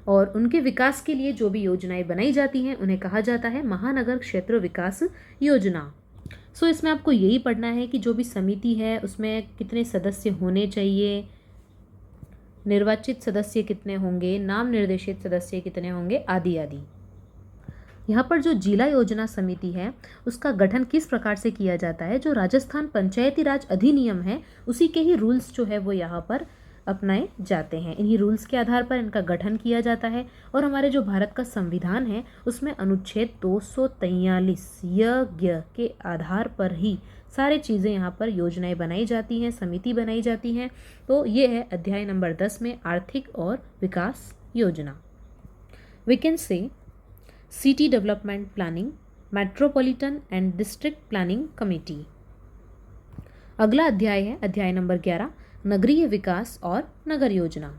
और उनके विकास के लिए जो भी योजनाएं बनाई जाती हैं उन्हें कहा जाता है महानगर क्षेत्र विकास योजना। सो इसमें आपको यही पढ़ना है कि जो भी समिति है उसमें कितने सदस्य होने चाहिए, निर्वाचित सदस्य कितने होंगे, नाम निर्देशित सदस्य कितने होंगे, आदि आदि। यहाँ पर जो जिला योजना समिति है उसका गठन किस प्रकार से किया जाता है, जो राजस्थान पंचायती राज अधिनियम है उसी के ही रूल्स जो है वो यहाँ पर अपनाए जाते हैं। इन्हीं रूल्स के आधार पर इनका गठन किया जाता है। और हमारे जो भारत का संविधान है उसमें अनुच्छेद 243 यज्ञ के आधार पर ही सारी चीज़ें यहाँ पर योजनाएं बनाई जाती हैं, समिति बनाई जाती हैं। तो ये है अध्याय नंबर 10 में आर्थिक और विकास योजना। We can say city development planning, metropolitan and district planning committee. अगला अध्याय है अध्याय नंबर 11, नगरीय विकास और नगर योजना।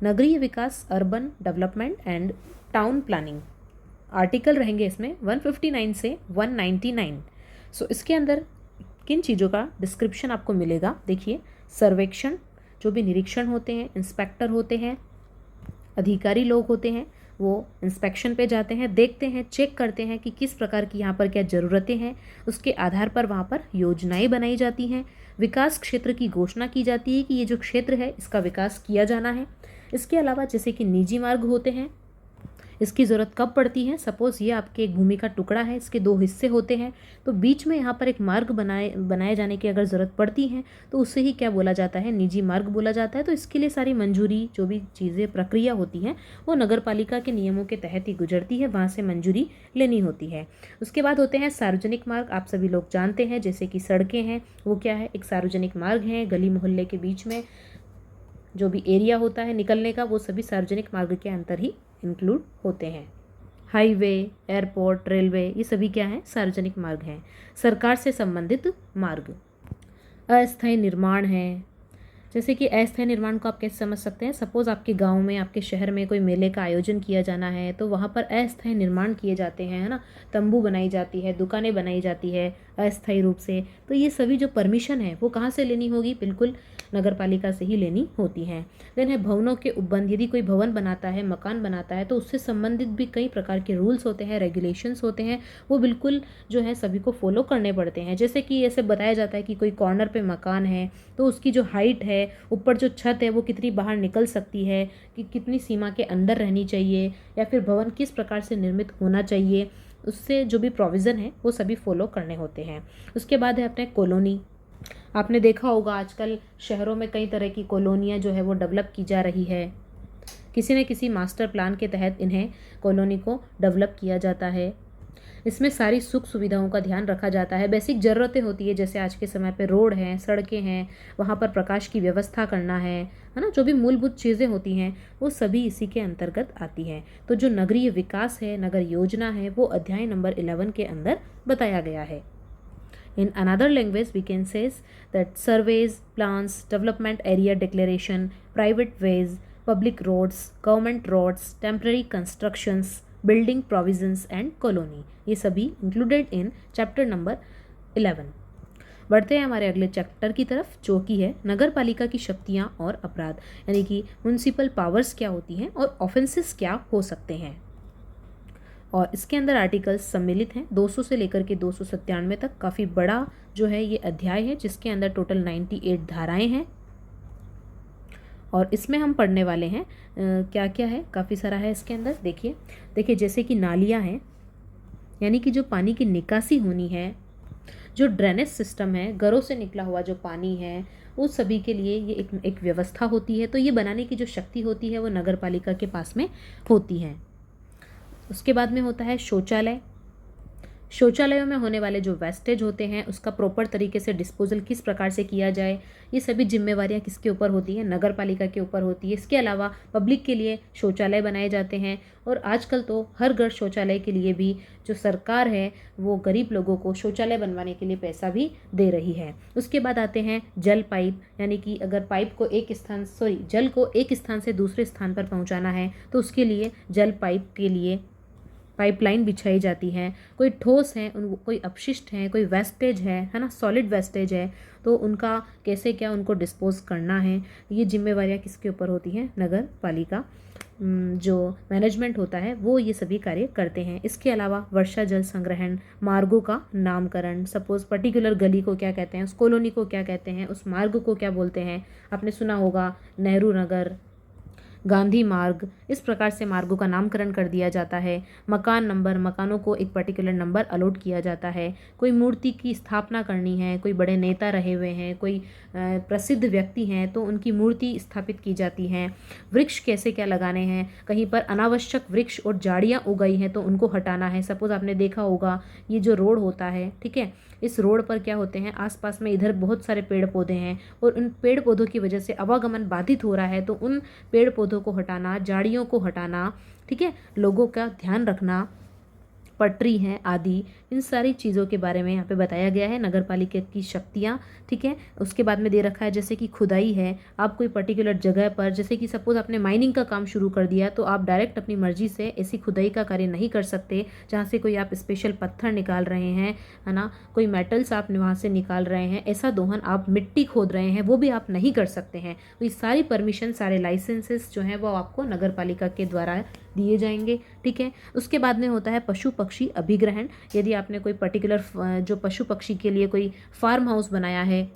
नगरीय विकास, urban development and town planning. Article रहेंगे इसमें 159 से 199। सो इसके अंदर किन चीज़ों का डिस्क्रिप्शन आपको मिलेगा, देखिए, सर्वेक्षण, जो भी निरीक्षण होते हैं, इंस्पेक्टर होते हैं, अधिकारी लोग होते हैं, वो इंस्पेक्शन पे जाते हैं, देखते हैं, चेक करते हैं कि किस प्रकार की यहाँ पर क्या ज़रूरतें हैं, उसके आधार पर वहाँ पर योजनाएं बनाई जाती हैं। विकास क्षेत्र की घोषणा की जाती है कि ये जो क्षेत्र है इसका विकास किया जाना है। इसके अलावा जैसे कि निजी मार्ग होते हैं, इसकी ज़रूरत कब पड़ती है, सपोज़ ये आपके एक भूमि का टुकड़ा है, इसके 2 हिस्से होते हैं, तो बीच में यहाँ पर एक मार्ग बनाए जाने की अगर ज़रूरत पड़ती है तो उससे ही क्या बोला जाता है, निजी मार्ग बोला जाता है। तो इसके लिए सारी मंजूरी, जो भी चीज़ें प्रक्रिया होती हैं वो नगर पालिका के नियमों के तहत ही गुजरती है, वहाँ से मंजूरी लेनी होती है। उसके बाद होते हैं सार्वजनिक मार्ग। आप सभी लोग जानते हैं जैसे कि सड़कें हैं, वो क्या है, एक सार्वजनिक मार्ग है। गली मोहल्ले के बीच में जो भी एरिया होता है निकलने का, वो सभी सार्वजनिक मार्ग के अंतर ही इंक्लूड होते हैं। हाईवे, एयरपोर्ट, रेलवे, ये सभी क्या हैं, सार्वजनिक मार्ग हैं। सरकार से संबंधित मार्ग। अस्थायी निर्माण है, जैसे कि अस्थायी निर्माण को आप कैसे समझ सकते हैं, सपोज़ आपके गांव में, आपके शहर में कोई मेले का आयोजन किया जाना है तो वहाँ पर अस्थायी निर्माण किए जाते हैं, है ना, तंबू बनाई जाती है, दुकानें बनाई जाती है अस्थायी रूप से। तो ये सभी जो परमिशन है वो कहाँ से लेनी होगी, बिल्कुल नगर पालिका से ही लेनी होती हैं। देन है भवनों के उपबंध। यदि कोई भवन बनाता है, मकान बनाता है तो उससे संबंधित भी कई प्रकार के रूल्स होते हैं, रेगुलेशंस होते हैं, वो बिल्कुल जो है सभी को फॉलो करने पड़ते हैं। जैसे कि ऐसे बताया जाता है कि कोई कॉर्नर पे मकान है तो उसकी जो हाइट है, ऊपर जो छत है वो कितनी बाहर निकल सकती है, कि कितनी सीमा के अंदर रहनी चाहिए, या फिर भवन किस प्रकार से निर्मित होना चाहिए, उससे जो भी प्रोविज़न है वो सभी फॉलो करने होते हैं। उसके बाद है अपने कॉलोनी। आपने देखा होगा आजकल शहरों में कई तरह की कॉलोनियाँ जो है वो डेवलप की जा रही है। किसी न किसी मास्टर प्लान के तहत इन्हें कॉलोनी को डेवलप किया जाता है। इसमें सारी सुख सुविधाओं का ध्यान रखा जाता है। बेसिक ज़रूरतें होती है, जैसे आज के समय पे रोड हैं, सड़कें हैं, वहाँ पर प्रकाश की व्यवस्था करना है ना, जो भी मूलभूत चीज़ें होती हैं वो सभी इसी के अंतर्गत आती हैं। तो जो नगरीय विकास है, नगर योजना है, वो अध्याय नंबर 11 के अंदर बताया गया है। In another language, we can say that surveys, plans, development area declaration, private ways, public roads, government roads, temporary constructions, building provisions and colony, ये सभी included in chapter number 11। बढ़ते हैं हमारे अगले चैप्टर की तरफ, जो कि है नगर पालिका की शक्तियाँ और अपराध, यानी कि म्यूनसिपल पावर्स क्या होती हैं और ऑफेंसेस क्या हो सकते हैं। और इसके अंदर आर्टिकल्स सम्मिलित हैं 200 से लेकर के 297 तक। काफ़ी बड़ा जो है ये अध्याय है, जिसके अंदर टोटल 98 धाराएं हैं। और इसमें हम पढ़ने वाले हैं क्या क्या है, काफ़ी सारा है इसके अंदर। देखिए जैसे कि नालियाँ हैं, यानी कि जो पानी की निकासी होनी है, जो ड्रेनेज सिस्टम है, घरों से निकला हुआ जो पानी है, वो सभी के लिए ये एक व्यवस्था होती है। तो ये बनाने की जो शक्ति होती है वो नगर पालिका के पास में होती है। उसके बाद में होता है शौचालय। शौचालयों में होने वाले जो वेस्टेज होते हैं उसका प्रॉपर तरीके से डिस्पोजल किस प्रकार से किया जाए, ये सभी जिम्मेवारियां किसके ऊपर होती हैं, नगर पालिका के ऊपर होती है। इसके अलावा पब्लिक के लिए शौचालय बनाए जाते हैं और आजकल तो हर घर शौचालय के लिए भी जो सरकार है वो गरीब लोगों को शौचालय बनवाने के लिए पैसा भी दे रही है। उसके बाद आते हैं जल पाइप, यानी कि अगर पाइप को जल को एक स्थान से दूसरे स्थान पर पहुंचाना है तो उसके लिए जल पाइप के लिए पाइपलाइन बिछाई जाती है। कोई ठोस है, उन कोई अपशिष्ट है, कोई वेस्टेज है ना, सॉलिड वेस्टेज है, तो उनका कैसे क्या उनको डिस्पोज करना है, ये जिम्मेवारियां किसके ऊपर होती हैं, नगर पालिका जो मैनेजमेंट होता है वो ये सभी कार्य करते हैं। इसके अलावा वर्षा जल संग्रहण, मार्गों का नामकरण, सपोज पर्टिकुलर गली को क्या कहते हैं, उस कॉलोनी को क्या कहते हैं, उस मार्ग को क्या बोलते हैं, आपने सुना होगा नेहरू नगर, गांधी मार्ग, इस प्रकार से मार्गों का नामकरण कर दिया जाता है। मकान नंबर, मकानों को एक पर्टिकुलर नंबर अलॉट किया जाता है। कोई मूर्ति की स्थापना करनी है, कोई बड़े नेता रहे हुए हैं, कोई प्रसिद्ध व्यक्ति हैं तो उनकी मूर्ति स्थापित की जाती है। वृक्ष कैसे क्या लगाने हैं, कहीं पर अनावश्यक वृक्ष और झाड़ियाँ उगाई हैं तो उनको हटाना है। सपोज आपने देखा होगा ये जो रोड होता है, ठीक है, इस रोड पर क्या होते हैं, आसपास में इधर बहुत सारे पेड़ पौधे हैं और उन पेड़ पौधों की वजह से आवागमन बाधित हो रहा है, तो उन पेड़ पौधों को हटाना, झाड़ियों को हटाना, ठीक है, लोगों का ध्यान रखना, पटरी हैं आदि, इन सारी चीज़ों के बारे में यहाँ पे बताया गया है। नगर पालिका की शक्तियाँ, ठीक है। उसके बाद में दे रखा है जैसे कि खुदाई है, आप कोई पर्टिकुलर जगह पर, जैसे कि सपोज आपने माइनिंग का काम शुरू कर दिया तो आप डायरेक्ट अपनी मर्जी से ऐसी खुदाई का कार्य नहीं कर सकते जहाँ से कोई आप स्पेशल पत्थर निकाल रहे हैं, है ना, कोई मेटल्स आप वहाँ से निकाल रहे हैं, ऐसा दोहन आप मिट्टी खोद रहे हैं वो भी आप नहीं कर सकते हैं। तो ये सारी परमिशन, सारे लाइसेंसेस जो हैं वो आपको नगर पालिका के द्वारा दिए जाएंगे, ठीक है। उसके बाद में होता है पशु पक्षी अभिग्रहण। यदि आपने कोई पर्टिकुलर जो पशु पक्षी के लिए कोई फार्म हाउस बनाया है,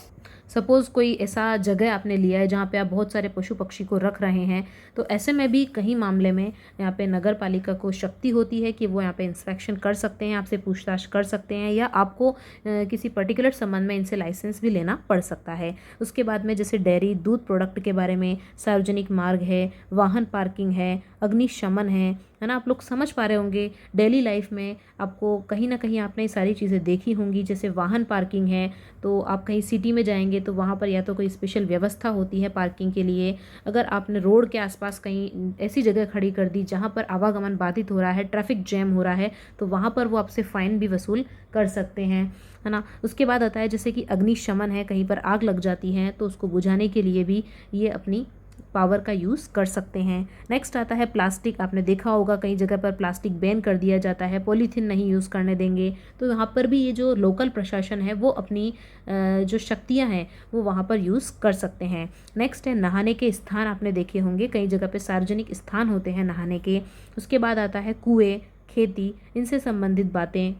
सपोज़ कोई ऐसा जगह आपने लिया है जहाँ पे आप बहुत सारे पशु पक्षी को रख रहे हैं, तो ऐसे में भी कहीं मामले में यहाँ पे नगर पालिका को शक्ति होती है कि वो यहाँ पे इंस्पेक्शन कर सकते हैं, आपसे पूछताछ कर सकते हैं, या आपको किसी पर्टिकुलर संबंध में इनसे लाइसेंस भी लेना पड़ सकता है। उसके बाद में जैसे डेयरी, दूध प्रोडक्ट के बारे में, सार्वजनिक मार्ग है, वाहन पार्किंग है, अग्निशमन है ना, आप लोग समझ पा रहे होंगे। डेली लाइफ में आपको कहीं ना कहीं आपने ये सारी चीज़ें देखी होंगी, जैसे वाहन पार्किंग है तो आप कहीं सिटी में जाएंगे तो वहाँ पर या तो कोई स्पेशल व्यवस्था होती है पार्किंग के लिए। अगर आपने रोड के आसपास कहीं ऐसी जगह खड़ी कर दी जहाँ पर आवागमन बाधित हो रहा है, ट्रैफिक जैम हो रहा है, तो वहाँ पर वो आपसे फ़ाइन भी वसूल कर सकते हैं, है ना। उसके बाद आता है जैसे कि अग्निशमन है, कहीं पर आग लग जाती है तो उसको बुझाने के लिए भी ये अपनी पावर का यूज़ कर सकते हैं। नेक्स्ट आता है प्लास्टिक। आपने देखा होगा कई जगह पर प्लास्टिक बैन कर दिया जाता है, पॉलीथीन नहीं यूज़ करने देंगे, तो यहाँ पर भी ये जो लोकल प्रशासन है वो अपनी जो शक्तियाँ हैं वो वहाँ पर यूज़ कर सकते हैं। नेक्स्ट है नहाने के स्थान। आपने देखे होंगे कई जगह पे सार्वजनिक स्थान होते हैं नहाने के। उसके बाद आता है कुएँ, खेती, इनसे संबंधित बातें।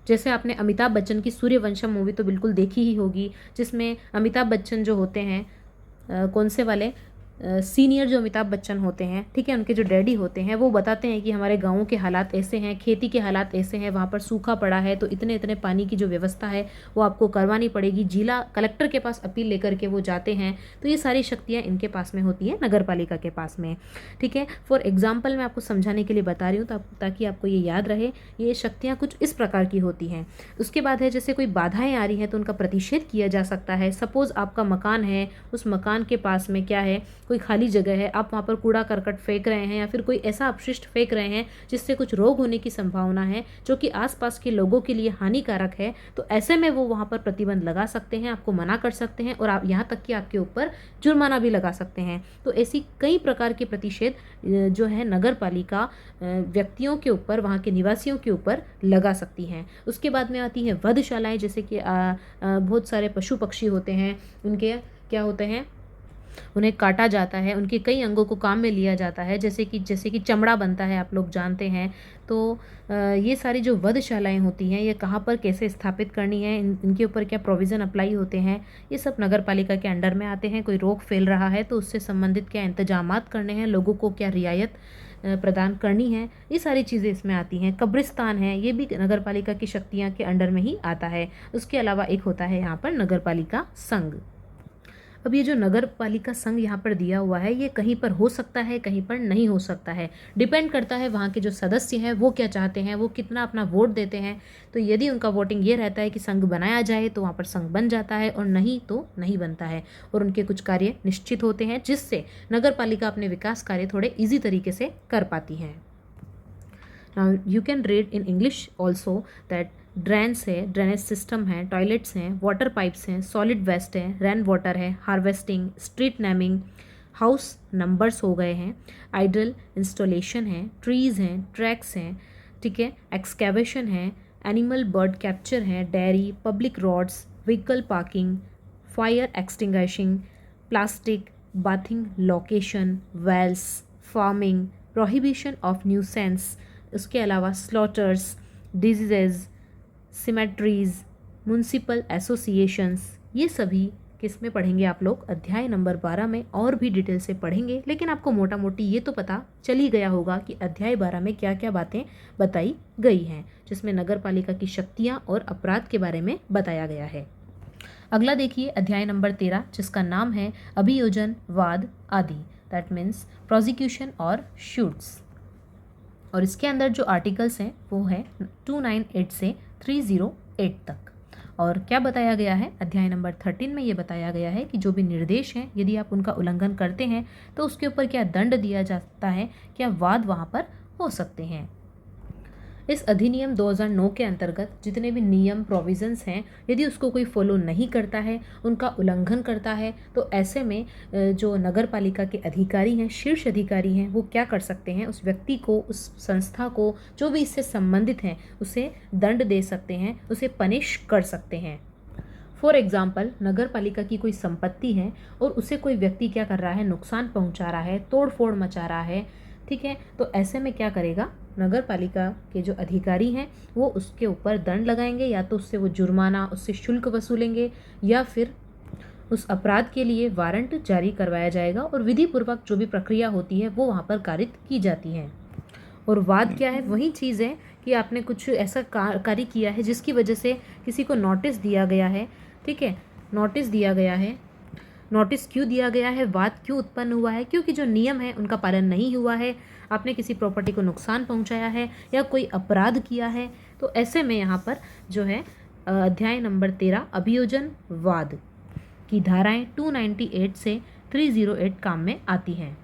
जैसे आपने अमिताभ बच्चन की सूर्यवंशम मूवी तो बिल्कुल देखी ही होगी, जिसमें अमिताभ बच्चन जो होते हैं कौन से वाले सीनियर जो अमिताभ बच्चन होते हैं, ठीक है, उनके जो डैडी होते हैं वो बताते हैं कि हमारे गाँव के हालात ऐसे हैं, खेती के हालात ऐसे हैं, वहाँ पर सूखा पड़ा है तो इतने इतने पानी की जो व्यवस्था है वो आपको करवानी पड़ेगी। जिला कलेक्टर के पास अपील लेकर के वो जाते हैं। तो ये सारी शक्तियाँ इनके पास में होती है, नगर पालिका के पास में, ठीक है। फॉर एग्जाम्पल मैं आपको समझाने के लिए बता रही हूँ ताकि आपको ये याद रहे। ये शक्तियाँ कुछ इस प्रकार की होती हैं। उसके बाद है जैसे कोई बाधाएँ आ रही हैं तो उनका प्रतिषेध किया जा सकता है। सपोज़ आपका मकान है, उस मकान के पास में क्या है, कोई खाली जगह है, आप वहाँ पर कूड़ा करकट फेंक रहे हैं या फिर कोई ऐसा अपशिष्ट फेंक रहे हैं जिससे कुछ रोग होने की संभावना है जो कि आसपास के लोगों के लिए हानिकारक है, तो ऐसे में वो वहाँ पर प्रतिबंध लगा सकते हैं, आपको मना कर सकते हैं और आप यहाँ तक कि आपके ऊपर जुर्माना भी लगा सकते हैं। तो ऐसी कई प्रकार के प्रतिषेध जो है नगर पालिका व्यक्तियों के ऊपर, वहाँ के निवासियों के ऊपर लगा सकती हैं। उसके बाद में आती है वधशालाएँ। जैसे कि बहुत सारे पशु पक्षी होते हैं, उनके क्या होते हैं, उन्हें काटा जाता है, उनके कई अंगों को काम में लिया जाता है, जैसे कि चमड़ा बनता है, आप लोग जानते हैं। तो ये सारी जो वधशालाएँ होती हैं ये कहाँ पर कैसे स्थापित करनी है, इनके ऊपर क्या प्रोविज़न अप्लाई होते हैं, ये सब नगर पालिका के अंडर में आते हैं। कोई रोग फैल रहा है तो उससे संबंधित क्या इंतजामात करने हैं, लोगों को क्या रियायत प्रदान करनी है, ये सारी चीज़ें इसमें आती हैं। कब्रिस्तान है, ये भी नगर पालिका की शक्तियाँ के अंडर में ही आता है। उसके अलावा एक होता है यहाँ पर नगर पालिका संघ। अब ये जो नगर पालिका संघ यहाँ पर दिया हुआ है, ये कहीं पर हो सकता है, कहीं पर नहीं हो सकता है। डिपेंड करता है वहाँ के जो सदस्य हैं वो क्या चाहते हैं, वो कितना अपना वोट देते हैं। तो यदि उनका वोटिंग ये रहता है कि संघ बनाया जाए तो वहाँ पर संघ बन जाता है, और नहीं तो नहीं बनता है। और उनके कुछ कार्य निश्चित होते हैं जिससे नगर पालिका अपने विकास कार्य थोड़े ईजी तरीके से कर पाती है। Now you can read in English also that drains है, ड्रेनेज सिस्टम है, टॉयलेट्स हैं, वाटर पाइप्स हैं, सॉलिड वेस्ट है, रेन वाटर है, harvesting, street naming, house numbers हो गए हैं, आइडल इंस्टॉलेशन है, ट्रीज़ हैं, ट्रैक्स हैं, ठीक है, एक्सकेवेशन है, एनिमल बर्ड कैप्चर है, dairy, public roads, vehicle parking, fire extinguishing, plastic, bathing location, wells, farming, prohibition of nuisance, उसके अलावा slaughters, diseases, cemeteries, municipal associations, ये सभी किस में पढ़ेंगे आप लोग अध्याय नंबर 12 में, और भी डिटेल से पढ़ेंगे। लेकिन आपको मोटा मोटी ये तो पता चल ही गया होगा कि अध्याय 12 में क्या क्या बातें बताई गई हैं, जिसमें नगर पालिका की शक्तियाँ और अपराध के बारे में बताया गया है। अगला देखिए अध्याय नंबर 13, जिसका नाम है अभियोजन, वाद आदि, दैट मीन्स प्रोसिक्यूशन और शूट्स। और इसके अंदर जो आर्टिकल्स हैं वो है 298 से 308 तक। और क्या बताया गया है अध्याय नंबर 13 में, ये बताया गया है कि जो भी निर्देश हैं यदि आप उनका उल्लंघन करते हैं तो उसके ऊपर क्या दंड दिया जाता है, क्या वाद वहाँ पर हो सकते हैं। इस अधिनियम 2009 के अंतर्गत जितने भी नियम प्रोविजंस हैं, यदि उसको कोई फॉलो नहीं करता है, उनका उल्लंघन करता है, तो ऐसे में जो नगर पालिका के अधिकारी हैं, शीर्ष अधिकारी हैं, वो क्या कर सकते हैं, उस व्यक्ति को, उस संस्था को, जो भी इससे संबंधित हैं, उसे दंड दे सकते हैं, उसे पनिश कर सकते हैं। फॉर एग्जाम्पल, नगर पालिका की कोई संपत्ति है और उसे कोई व्यक्ति क्या कर रहा है, नुकसान पहुंचा रहा है, तोड़ फोड़ मचा रहा है, ठीक है, तो ऐसे में क्या करेगा नगर पालिका के जो अधिकारी हैं वो उसके ऊपर दंड लगाएंगे, या तो उससे वो जुर्माना, उससे शुल्क वसूलेंगे, या फिर उस अपराध के लिए वारंट जारी करवाया जाएगा, और विधि पूर्वक जो भी प्रक्रिया होती है वो वहाँ पर कारित की जाती है। और वाद क्या है, वही चीज़ है कि आपने कुछ ऐसा कार्य किया है जिसकी वजह से किसी को नोटिस दिया गया है, ठीक है, नोटिस दिया गया है। नोटिस क्यों दिया गया है, वाद क्यों उत्पन्न हुआ है, क्योंकि जो नियम है उनका पालन नहीं हुआ है, आपने किसी प्रॉपर्टी को नुकसान पहुंचाया है या कोई अपराध किया है। तो ऐसे में यहाँ पर जो है अध्याय नंबर 13 अभियोजन वाद की धाराएं 298 से 308 काम में आती हैं।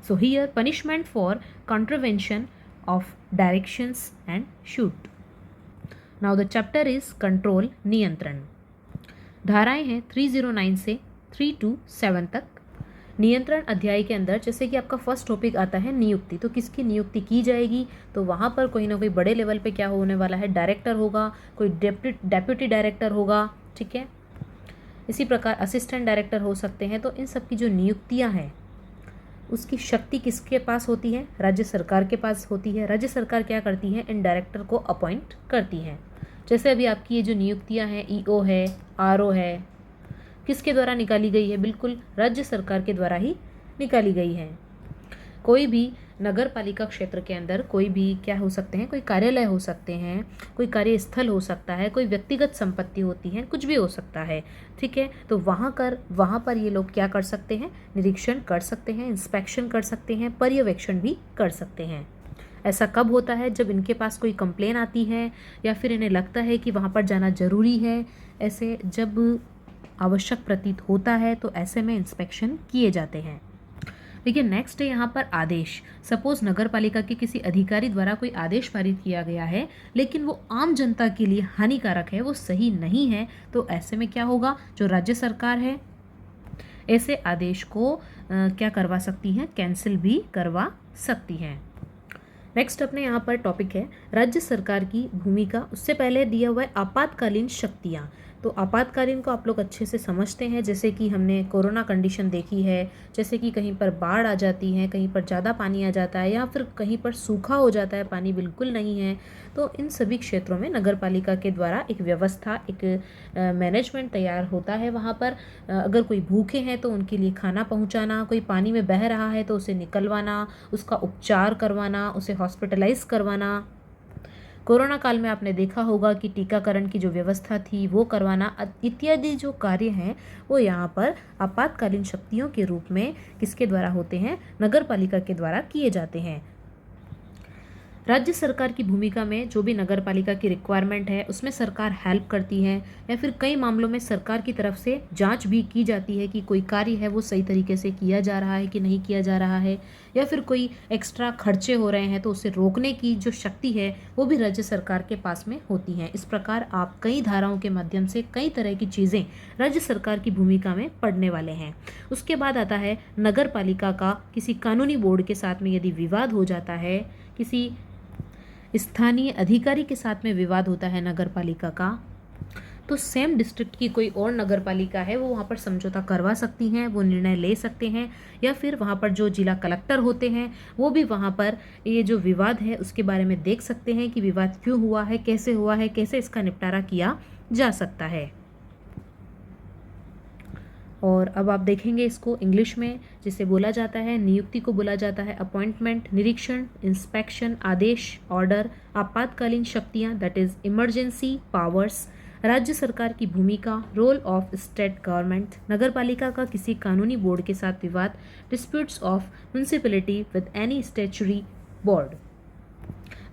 So here punishment for contravention of directions and shoot. Now the chapter is control, नियंत्रण। धाराएं हैं 309 से 327 तक। नियंत्रण अध्याय के अंदर जैसे कि आपका फर्स्ट टॉपिक आता है नियुक्ति, तो किसकी नियुक्ति की जाएगी, तो वहाँ पर कोई ना कोई बड़े लेवल पे क्या होने वाला है, डायरेक्टर होगा, कोई डेप्यूटी डायरेक्टर होगा, ठीक है, इसी प्रकार असिस्टेंट डायरेक्टर हो सकते हैं। तो इन सब की जो नियुक्तियाँ हैं उसकी शक्ति किसके पास होती है, राज्य सरकार के पास होती है। राज्य सरकार क्या करती है, इन डायरेक्टर को अपॉइंट करती है। जैसे अभी आपकी ये जो नियुक्तियाँ हैं, ईओ है, आरओ है, किसके द्वारा निकाली गई है, बिल्कुल राज्य सरकार के द्वारा ही निकाली गई है। कोई भी नगर पालिका क्षेत्र के अंदर कोई भी क्या हो सकते हैं, कोई कार्यालय हो सकते हैं, कोई कार्यस्थल हो सकता है, कोई व्यक्तिगत संपत्ति होती है, कुछ भी हो सकता है, ठीक है। तो वहाँ पर ये लोग क्या कर सकते हैं, निरीक्षण कर सकते हैं, इंस्पेक्शन कर सकते हैं, पर्यवेक्षण भी कर सकते हैं। ऐसा कब होता है, जब इनके पास कोई कंप्लेन आती है या फिर इन्हें लगता है कि वहाँ पर जाना जरूरी है, ऐसे जब आवश्यक प्रतीत होता है तो ऐसे में इंस्पेक्शन किए जाते हैं। देखिए नेक्स्ट है यहाँ पर आदेश। सपोज नगर पालिका के किसी अधिकारी द्वारा कोई आदेश पारित किया गया है लेकिन वो आम जनता के लिए हानिकारक है, वो सही नहीं है, तो ऐसे में क्या होगा, जो राज्य सरकार है ऐसे आदेश को क्या करवा सकती हैं, कैंसिल भी करवा सकती हैं। नेक्स्ट अपने यहाँ पर टॉपिक है राज्य सरकार की भूमिका। उससे पहले दिया हुआ है आपातकालीन शक्तियाँ। तो आपातकालीन को आप लोग अच्छे से समझते हैं, जैसे कि हमने कोरोना कंडीशन देखी है, जैसे कि कहीं पर बाढ़ आ जाती है, कहीं पर ज़्यादा पानी आ जाता है, या फिर कहीं पर सूखा हो जाता है, पानी बिल्कुल नहीं है। तो इन सभी क्षेत्रों में नगर पालिका के द्वारा एक व्यवस्था, एक मैनेजमेंट तैयार होता है। वहाँ पर अगर कोई भूखे हैं तो उनके लिए खाना पहुँचाना, कोई पानी में बह रहा है तो उसे निकलवाना, उसका उपचार करवाना, उसे हॉस्पिटलाइज करवाना, कोरोना काल में आपने देखा होगा कि टीकाकरण की जो व्यवस्था थी वो करवाना इत्यादि जो कार्य हैं वो यहाँ पर आपातकालीन शक्तियों के रूप में किसके द्वारा होते हैं, नगर पालिका के द्वारा किए जाते हैं। राज्य सरकार की भूमिका में जो भी नगर पालिका की रिक्वायरमेंट है उसमें सरकार हेल्प करती है, या फिर कई मामलों में सरकार की तरफ से जांच भी की जाती है कि कोई कार्य है वो सही तरीके से किया जा रहा है कि नहीं किया जा रहा है, या फिर कोई एक्स्ट्रा खर्चे हो रहे हैं तो उसे रोकने की जो शक्ति है वो भी राज्य सरकार के पास में होती है। इस प्रकार आप कई धाराओं के माध्यम से कई तरह की चीज़ें राज्य सरकार की भूमिका में पढ़ने वाले हैं। उसके बाद आता है नगर पालिका का किसी कानूनी बोर्ड के साथ में यदि विवाद हो जाता है, किसी स्थानीय अधिकारी के साथ में विवाद होता है नगर पालिका का, तो सेम डिस्ट्रिक्ट की कोई और नगर पालिका है वो वहाँ पर समझौता करवा सकती हैं, वो निर्णय ले सकते हैं, या फिर वहाँ पर जो जिला कलेक्टर होते हैं वो भी वहाँ पर ये जो विवाद है उसके बारे में देख सकते हैं कि विवाद क्यों हुआ है, कैसे इसका निपटारा किया जा सकता है। और अब आप देखेंगे इसको इंग्लिश में, जिसे बोला जाता है नियुक्ति को बोला जाता है अपॉइंटमेंट, निरीक्षण, इंस्पेक्शन, आदेश, ऑर्डर, आपातकालीन शक्तियाँ दैट इज इमरजेंसी पावर्स, राज्य सरकार की भूमिका, रोल ऑफ स्टेट गवर्नमेंट, नगर पालिका का किसी कानूनी बोर्ड के साथ विवाद, disputes of municipality with any statutory board.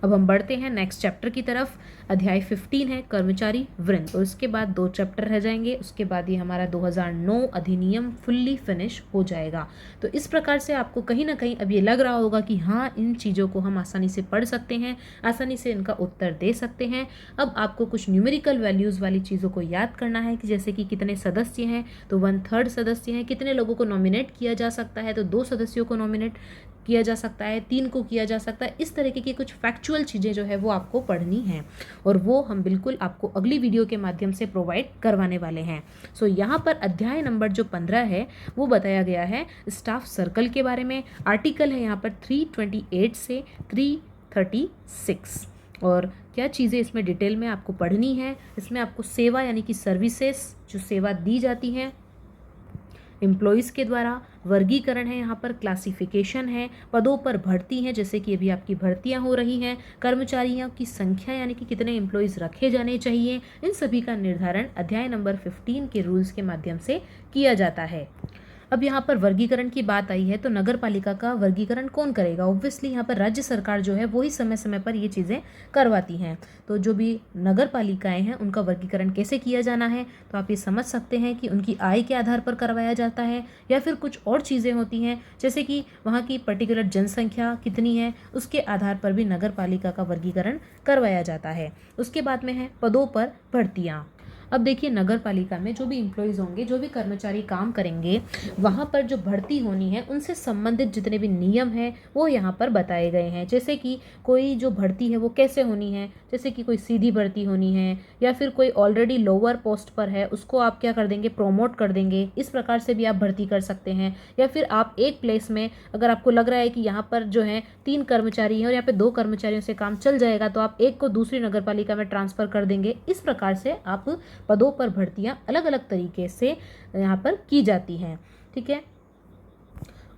अब हम बढ़ते हैं नेक्स्ट चैप्टर की तरफ। अध्याय 15 है कर्मचारी वृंद, और उसके बाद 2 चैप्टर रह जाएंगे। उसके बाद ये हमारा 2009 अधिनियम फुल्ली फिनिश हो जाएगा। तो इस प्रकार से आपको कहीं ना कहीं अब ये लग रहा होगा कि हाँ, इन चीज़ों को हम आसानी से पढ़ सकते हैं, आसानी से इनका उत्तर दे सकते हैं। अब आपको कुछ न्यूमेरिकल वैल्यूज़ वाली चीज़ों को याद करना है कि जैसे कि कितने सदस्य हैं, तो 1/3 सदस्य हैं, कितने लोगों को नॉमिनेट किया जा सकता है, तो 2 सदस्यों को नॉमिनेट किया जा सकता है, 3 को किया जा सकता है। इस तरीके की कुछ फैक्चुअल चीज़ें जो है वो आपको पढ़नी है, और वो हम बिल्कुल आपको अगली वीडियो के माध्यम से प्रोवाइड करवाने वाले हैं। सो यहाँ पर अध्याय नंबर जो 15 है वो बताया गया है स्टाफ सर्कल के बारे में। आर्टिकल है यहाँ पर 328 से 336, और क्या चीज़ें इसमें डिटेल में आपको पढ़नी है। इसमें आपको सेवा यानी कि सर्विसेज, जो सेवा दी जाती हैं एम्प्लॉयज़ के द्वारा, वर्गीकरण है, यहाँ पर क्लासिफिकेशन है, पदों पर भर्ती है, जैसे कि अभी आपकी भर्तियाँ हो रही हैं, कर्मचारियों की संख्या यानी कि कितने एम्प्लॉयज़ रखे जाने चाहिए, इन सभी का निर्धारण अध्याय नंबर 15 के रूल्स के माध्यम से किया जाता है। अब यहाँ पर वर्गीकरण की बात आई है, तो नगर पालिका का वर्गीकरण कौन करेगा? ऑब्वियसली यहाँ पर राज्य सरकार जो है वही समय समय पर ये चीज़ें करवाती हैं। तो जो भी नगर पालिकाएँ हैं उनका वर्गीकरण कैसे किया जाना है, तो आप ये समझ सकते हैं कि उनकी आय के आधार पर करवाया जाता है, या फिर कुछ और चीज़ें होती हैं जैसे कि वहाँ की पर्टिकुलर जनसंख्या कितनी है उसके आधार पर भी नगर पालिका का वर्गीकरण करवाया जाता है। उसके बाद में है पदों पर भर्तियाँ। अब देखिए नगर पालिका में जो भी एम्प्लॉयज़ होंगे, जो भी कर्मचारी काम करेंगे, वहाँ पर जो भर्ती होनी है उनसे संबंधित जितने भी नियम हैं वो यहाँ पर बताए गए हैं। जैसे कि कोई जो भर्ती है वो कैसे होनी है, जैसे कि कोई सीधी भर्ती होनी है, या फिर कोई ऑलरेडी लोअर पोस्ट पर है उसको आप क्या कर देंगे, प्रोमोट कर देंगे। इस प्रकार से भी आप भर्ती कर सकते हैं। या फिर आप एक प्लेस में अगर आपको लग रहा है कि यहाँ पर जो है 3 कर्मचारी हैं और यहाँ पे 2 कर्मचारियों से काम चल जाएगा, तो आप एक को दूसरी नगर पालिका में ट्रांसफ़र कर देंगे। इस प्रकार से आप पदों पर भर्तियां अलग अलग तरीके से यहाँ पर की जाती हैं। ठीक है,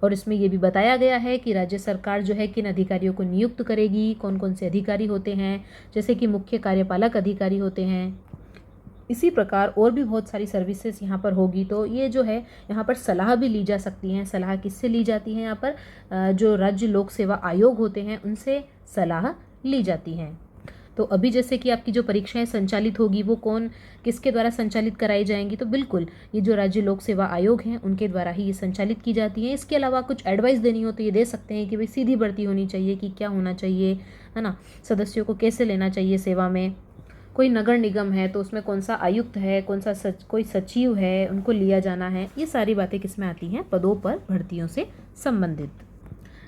और इसमें ये भी बताया गया है कि राज्य सरकार जो है किन अधिकारियों को नियुक्त करेगी, कौन कौन से अधिकारी होते हैं, जैसे कि मुख्य कार्यपालक अधिकारी होते हैं। इसी प्रकार और भी बहुत सारी सर्विसेज यहाँ पर होगी। तो ये जो है यहाँ पर सलाह भी ली जा सकती हैं। सलाह किससे ली जाती है? यहाँ पर जो राज्य लोक सेवा आयोग होते हैं उनसे सलाह ली जाती हैं। तो अभी जैसे कि आपकी जो परीक्षाएं संचालित होगी वो किसके द्वारा संचालित कराई जाएंगी? तो बिल्कुल ये जो राज्य लोक सेवा आयोग हैं उनके द्वारा ही ये संचालित की जाती हैं। इसके अलावा कुछ एडवाइस देनी हो तो ये दे सकते हैं कि भाई सीधी भर्ती होनी चाहिए कि क्या होना चाहिए, है ना, सदस्यों को कैसे लेना चाहिए सेवा में। कोई नगर निगम है तो उसमें कौन सा आयुक्त है, कौन सा कोई सचिव है, उनको लिया जाना है। ये सारी बातें किस में आती हैं? पदों पर भर्तियों से संबंधित।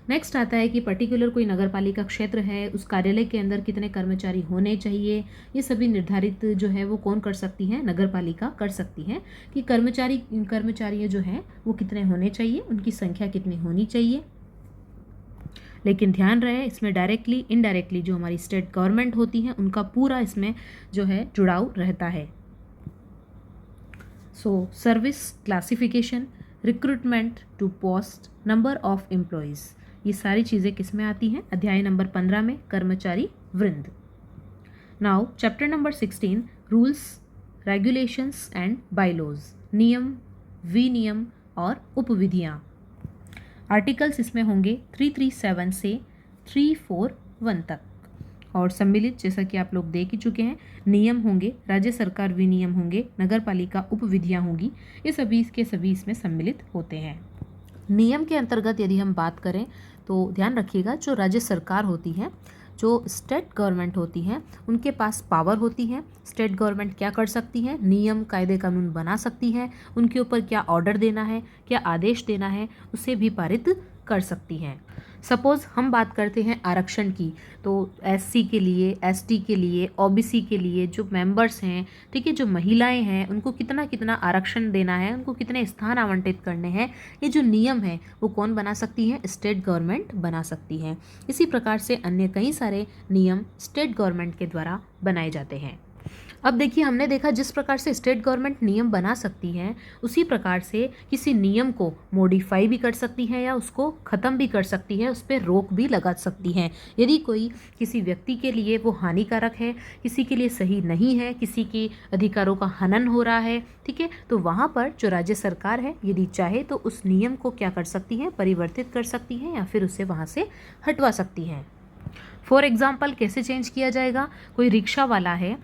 नेक्स्ट आता है कि पर्टिकुलर कोई नगर पालिका क्षेत्र है, उस कार्यालय के अंदर कितने कर्मचारी होने चाहिए। ये सभी निर्धारित जो है वो कौन कर सकती है? नगर पालिका कर सकती है कि कर्मचारी जो हैं वो कितने होने चाहिए, उनकी संख्या कितनी होनी चाहिए। लेकिन ध्यान रहे इसमें डायरेक्टली इनडायरेक्टली जो हमारी स्टेट गवर्नमेंट होती हैं उनका पूरा इसमें जो है जुड़ाव रहता है। So service classification, recruitment to post, number of employees, ये सारी चीज़ें किस में आती हैं? अध्याय नंबर 15 में कर्मचारी वृंद। Now chapter number 16 rules, regulations and bylaws, नियम, विनियम और उपविधियाँ। आर्टिकल्स इसमें होंगे 337 से 341 तक और सम्मिलित जैसा कि आप लोग देख ही चुके हैं, नियम होंगे, राज्य सरकार विनियम होंगे, नगर पालिका उपविधियाँ होंगी, ये सभी के सभी इसमें सम्मिलित होते हैं। नियम के अंतर्गत यदि हम बात करें तो ध्यान रखिएगा, जो राज्य सरकार होती है, जो स्टेट गवर्नमेंट होती है, उनके पास पावर होती है। स्टेट गवर्नमेंट क्या कर सकती है, नियम कायदे कानून बना सकती है, उनके ऊपर क्या ऑर्डर देना है, क्या आदेश देना है, उसे भी पारित कर सकती हैं। सपोज़ हम बात करते हैं आरक्षण की, तो एससी के लिए, एसटी के लिए, ओबीसी के लिए जो मेंबर्स हैं, ठीक है, जो महिलाएं हैं, उनको कितना कितना आरक्षण देना है, उनको कितने स्थान आवंटित करने हैं, ये जो नियम है वो कौन बना सकती है, स्टेट गवर्नमेंट बना सकती है। इसी प्रकार से अन्य कई सारे नियम स्टेट गवर्नमेंट के द्वारा बनाए जाते हैं। अब देखिए, हमने देखा जिस प्रकार से स्टेट गवर्नमेंट नियम बना सकती है, उसी प्रकार से किसी नियम को मॉडिफाई भी कर सकती है या उसको ख़त्म भी कर सकती है, उस पर रोक भी लगा सकती है। यदि कोई किसी व्यक्ति के लिए वो हानिकारक है, किसी के लिए सही नहीं है, किसी के अधिकारों का हनन हो रहा है, ठीक है, तो वहाँ पर जो राज्य सरकार है यदि चाहे तो उस नियम को क्या कर सकती है, परिवर्तित कर सकती है या फिर उसे वहाँ से हटवा सकती है। फॉर एग्जाम्पल कैसे चेंज किया जाएगा, कोई रिक्शा वाला है,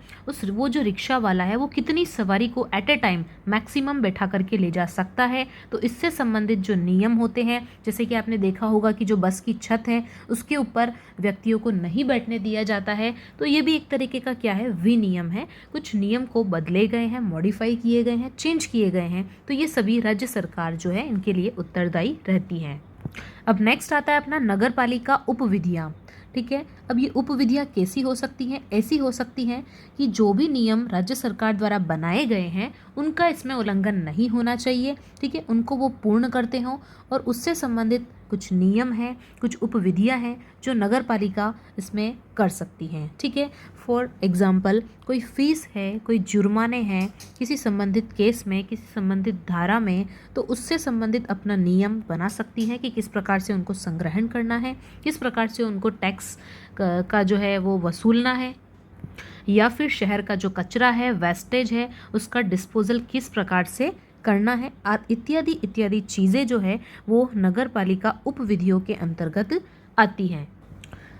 वो जो रिक्शा वाला है वो कितनी सवारी को एट ए टाइम मैक्सिमम बैठा करके ले जा सकता है, तो इससे संबंधित जो नियम होते हैं, जैसे कि आपने देखा होगा कि जो बस की छत है उसके ऊपर व्यक्तियों को नहीं बैठने दिया जाता है, तो ये भी एक तरीके का क्या है, विनियम है। कुछ नियम को बदले गए हैं, मॉडिफाई किए गए हैं, चेंज किए गए हैं, तो ये सभी राज्य सरकार जो है इनके लिए उत्तरदायी रहती हैं। अब नेक्स्ट आता है अपना नगर पालिका उपविधियाँ। ठीक है, अब ये उपविधियाँ कैसी हो सकती हैं, ऐसी हो सकती हैं कि जो भी नियम राज्य सरकार द्वारा बनाए गए हैं उनका इसमें उल्लंघन नहीं होना चाहिए, ठीक है, उनको वो पूर्ण करते हों और उससे संबंधित कुछ नियम हैं, कुछ उपविधियाँ हैं जो नगर पालिका इसमें कर सकती हैं। ठीक है, फॉर एग्जाम्पल कोई फीस है, कोई जुर्माने हैं किसी संबंधित केस में, किसी संबंधित धारा में, तो उससे संबंधित अपना नियम बना सकती हैं कि किस प्रकार से उनको संग्रहण करना है, किस प्रकार से उनको टैक्स का जो है वो वसूलना है, या फिर शहर का जो कचरा है, वेस्टेज है, उसका डिस्पोजल किस प्रकार से करना है, इत्यादि इत्यादि चीज़ें जो है वो नगर पालिका उपविधियों के अंतर्गत आती हैं।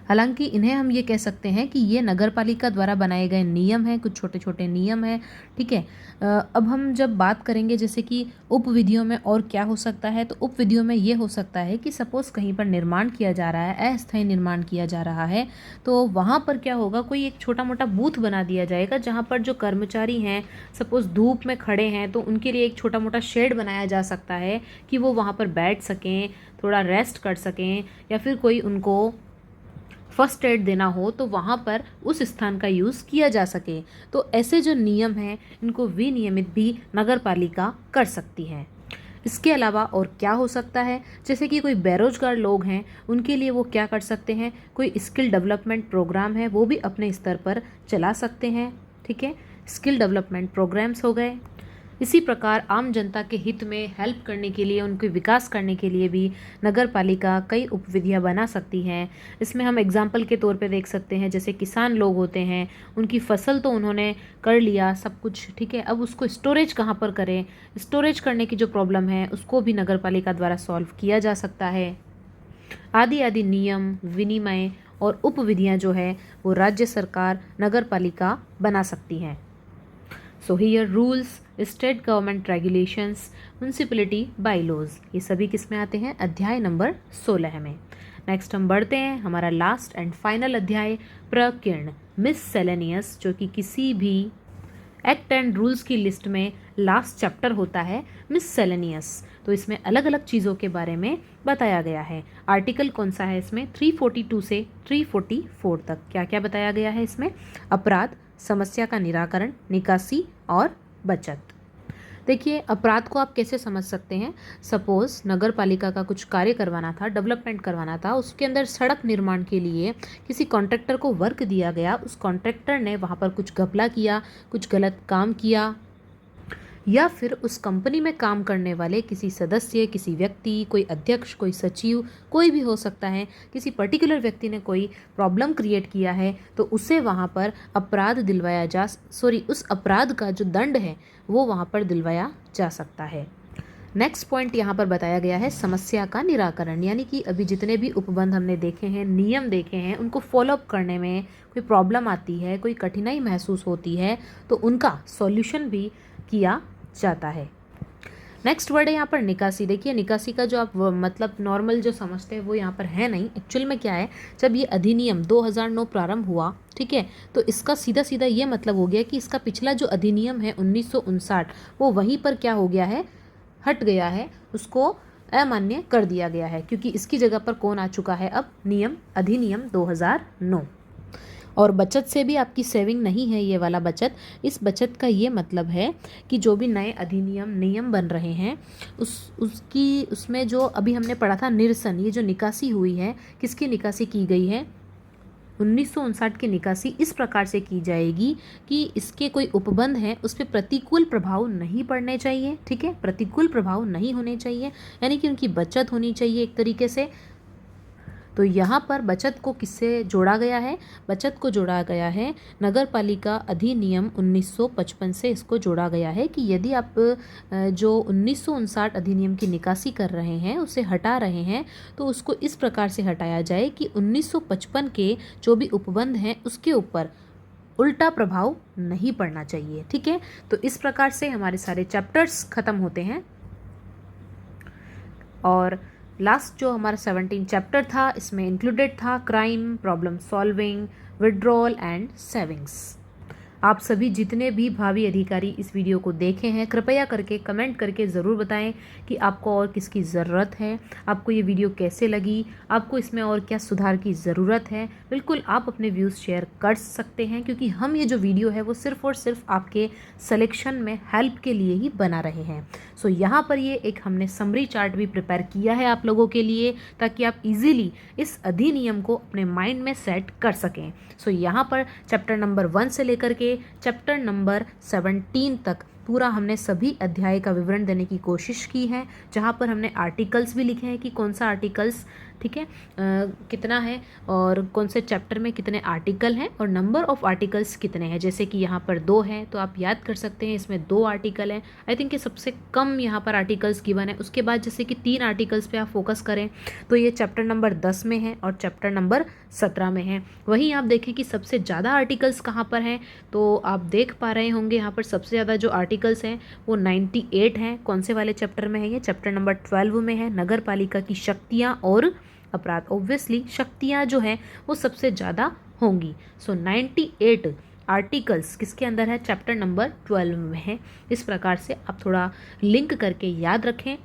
हालांकि इन्हें हम ये कह सकते हैं कि ये नगर पालिका द्वारा बनाए गए नियम हैं, कुछ छोटे छोटे नियम हैं। ठीक है, अब हम जब बात करेंगे जैसे कि उपविधियों में और क्या हो सकता है, तो उपविधियों में ये हो सकता है कि सपोज़ कहीं पर निर्माण किया जा रहा है, अस्थायी निर्माण किया जा रहा है, तो वहाँ पर क्या होगा, कोई एक छोटा मोटा बूथ बना दिया जाएगा जहाँ पर जो कर्मचारी हैं सपोज़ धूप में खड़े हैं तो उनके लिए एक छोटा मोटा शेड बनाया जा सकता है कि वो वहाँ पर बैठ सकें, थोड़ा रेस्ट कर सकें, या फिर कोई उनको फर्स्ट एड देना हो तो वहाँ पर उस स्थान का यूज़ किया जा सके। तो ऐसे जो नियम हैं इनको विनियमित भी नगर पालिका कर सकती है। इसके अलावा और क्या हो सकता है, जैसे कि कोई बेरोजगार लोग हैं उनके लिए वो क्या कर सकते हैं, कोई स्किल डेवलपमेंट प्रोग्राम है वो भी अपने स्तर पर चला सकते हैं। ठीक है, स्किल डेवलपमेंट प्रोग्राम्स हो गए। इसी प्रकार आम जनता के हित में हेल्प करने के लिए, उनके विकास करने के लिए भी नगर पालिका कई उपविधियाँ बना सकती हैं। इसमें हम एग्जाम्पल के तौर पे देख सकते हैं, जैसे किसान लोग होते हैं, उनकी फसल तो उन्होंने कर लिया सब कुछ, ठीक है, अब उसको स्टोरेज कहाँ पर करें, स्टोरेज करने की जो प्रॉब्लम है उसको भी नगर पालिका द्वारा सॉल्व किया जा सकता है। आदि आदि नियम, विनिमय और उपविधियाँ जो है वो राज्य सरकार, नगर पालिका बना सकती हैं। So here rules, state government regulations, municipality bylaws, ये सभी किस में आते हैं, अध्याय नंबर 16 में। नेक्स्ट हम बढ़ते हैं, हमारा लास्ट एंड फाइनल अध्याय प्रकीर्ण, मिससेलेनियस, जो कि किसी भी एक्ट एंड रूल्स की लिस्ट में लास्ट चैप्टर होता है, मिससेलेनियस। तो इसमें अलग अलग चीज़ों के बारे में बताया गया है। आर्टिकल कौन सा है इसमें, 342 से 344 तक क्या क्या बताया गया है इसमें, अपराध, समस्या का निराकरण, निकासी और बचत। देखिए, अपराध को आप कैसे समझ सकते हैं, सपोज़ नगर पालिका का कुछ कार्य करवाना था, डेवलपमेंट करवाना था, उसके अंदर सड़क निर्माण के लिए किसी कॉन्ट्रैक्टर को वर्क दिया गया, उस कॉन्ट्रैक्टर ने वहाँ पर कुछ घपला किया, कुछ गलत काम किया, या फिर उस कंपनी में काम करने वाले किसी सदस्य, किसी व्यक्ति, कोई अध्यक्ष, कोई सचिव, कोई भी हो सकता है, किसी पर्टिकुलर व्यक्ति ने कोई प्रॉब्लम क्रिएट किया है तो उसे वहाँ पर अपराध दिलवाया उस अपराध का जो दंड है वो वहाँ पर दिलवाया जा सकता है। नेक्स्ट पॉइंट यहाँ पर बताया गया है समस्या का निराकरण, यानी कि अभी जितने भी उपबंध हमने देखे हैं, नियम देखे हैं, उनको फॉलोअप करने में कोई प्रॉब्लम आती है, कोई कठिनाई महसूस होती है तो उनका सॉल्यूशन भी किया जाता है। नेक्स्ट वर्ड है यहाँ पर निकासी। देखिए निकासी का जो आप मतलब नॉर्मल जो समझते हैं वो यहाँ पर है नहीं। एक्चुअल में क्या है, जब ये अधिनियम 2009 प्रारंभ हुआ, ठीक है, तो इसका सीधा सीधा ये मतलब हो गया कि इसका पिछला जो अधिनियम है 1959 वो वहीं पर क्या हो गया है, हट गया है, उसको अमान्य कर दिया गया है, क्योंकि इसकी जगह पर कौन आ चुका है अब, अधिनियम 2009। और बचत से भी आपकी सेविंग नहीं है ये वाला बचत। इस बचत का ये मतलब है कि जो भी नए अधिनियम नियम बन रहे हैं उसमें जो अभी हमने पढ़ा था निरसन, ये जो निकासी हुई है, किसकी निकासी की गई है, 1959 की निकासी इस प्रकार से की जाएगी कि इसके कोई उपबंध हैं उस पर प्रतिकूल प्रभाव नहीं पड़ने चाहिए, ठीक है, प्रतिकूल प्रभाव नहीं होने चाहिए, यानी कि उनकी बचत होनी चाहिए एक तरीके से। तो यहाँ पर बचत को किससे जोड़ा गया है, बचत को जोड़ा गया है नगर पालिका अधिनियम 1955 से इसको जोड़ा गया है कि यदि आप जो 1959 अधिनियम की निकासी कर रहे हैं, उसे हटा रहे हैं, तो उसको इस प्रकार से हटाया जाए कि 1955 के जो भी उपबंध हैं उसके ऊपर उल्टा प्रभाव नहीं पड़ना चाहिए, ठीक है। तो इस प्रकार से हमारे सारे चैप्टर्स खत्म होते हैं और लास्ट जो हमारा 17 चैप्टर था इसमें इंक्लूडेड था crime, problem solving, withdrawal and savings. आप सभी जितने भी भावी अधिकारी इस वीडियो को देखे हैं कृपया करके कमेंट करके ज़रूर बताएं कि आपको और किसकी ज़रूरत है, आपको ये वीडियो कैसे लगी, आपको इसमें और क्या सुधार की ज़रूरत है। बिल्कुल आप अपने व्यूज़ शेयर कर सकते हैं, क्योंकि हम ये जो वीडियो है वो सिर्फ़ और सिर्फ आपके सिलेक्शन में हेल्प के लिए ही बना रहे हैं। सो यहाँ पर ये एक हमने समरी चार्ट भी प्रिपेयर किया है आप लोगों के लिए, ताकि आप इजीली इस अधिनियम को अपने माइंड में सेट कर सकें। सो यहाँ पर चैप्टर नंबर 1 से लेकर के चैप्टर नंबर 17 तक पूरा हमने सभी अध्याय का विवरण देने की कोशिश की है, जहाँ पर हमने आर्टिकल्स भी लिखे हैं कि कौन सा आर्टिकल्स, ठीक है, कितना है और कौन से चैप्टर में कितने आर्टिकल हैं और नंबर ऑफ आर्टिकल्स कितने हैं। जैसे कि यहाँ पर 2 हैं तो आप याद कर सकते हैं इसमें 2 आर्टिकल हैं। आई थिंक कि सबसे कम यहाँ पर आर्टिकल्स गिवन है। उसके बाद जैसे कि 3 आर्टिकल्स पे आप फोकस करें तो ये चैप्टर नंबर 10 में है और चैप्टर नंबर 17 में है। वहीं आप देखें कि सबसे ज़्यादा आर्टिकल्स कहाँ पर हैं, तो आप देख पा रहे होंगे यहाँ पर सबसे ज़्यादा जो आर्टिकल्स हैं वो 98 हैं। कौन से वाले चैप्टर में है, ये चैप्टर नंबर 12 में है, नगर पालिका की शक्तियाँ और अपराध। ऑब्वियसली शक्तियाँ जो हैं वो सबसे ज़्यादा होंगी। सो 98 आर्टिकल्स किसके अंदर है, चैप्टर नंबर 12 में है। इस प्रकार से आप थोड़ा लिंक करके याद रखें।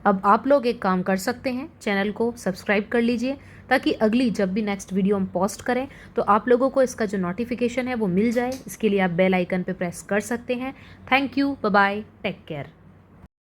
अब आप लोग एक काम कर सकते हैं, चैनल को सब्सक्राइब कर लीजिए ताकि अगली जब भी नेक्स्ट वीडियो हम पोस्ट करें तो आप लोगों को इसका जो नोटिफिकेशन है वो मिल जाए। इसके लिए आप बेल आइकन पे प्रेस कर सकते हैं। Thank you, bye bye, take care.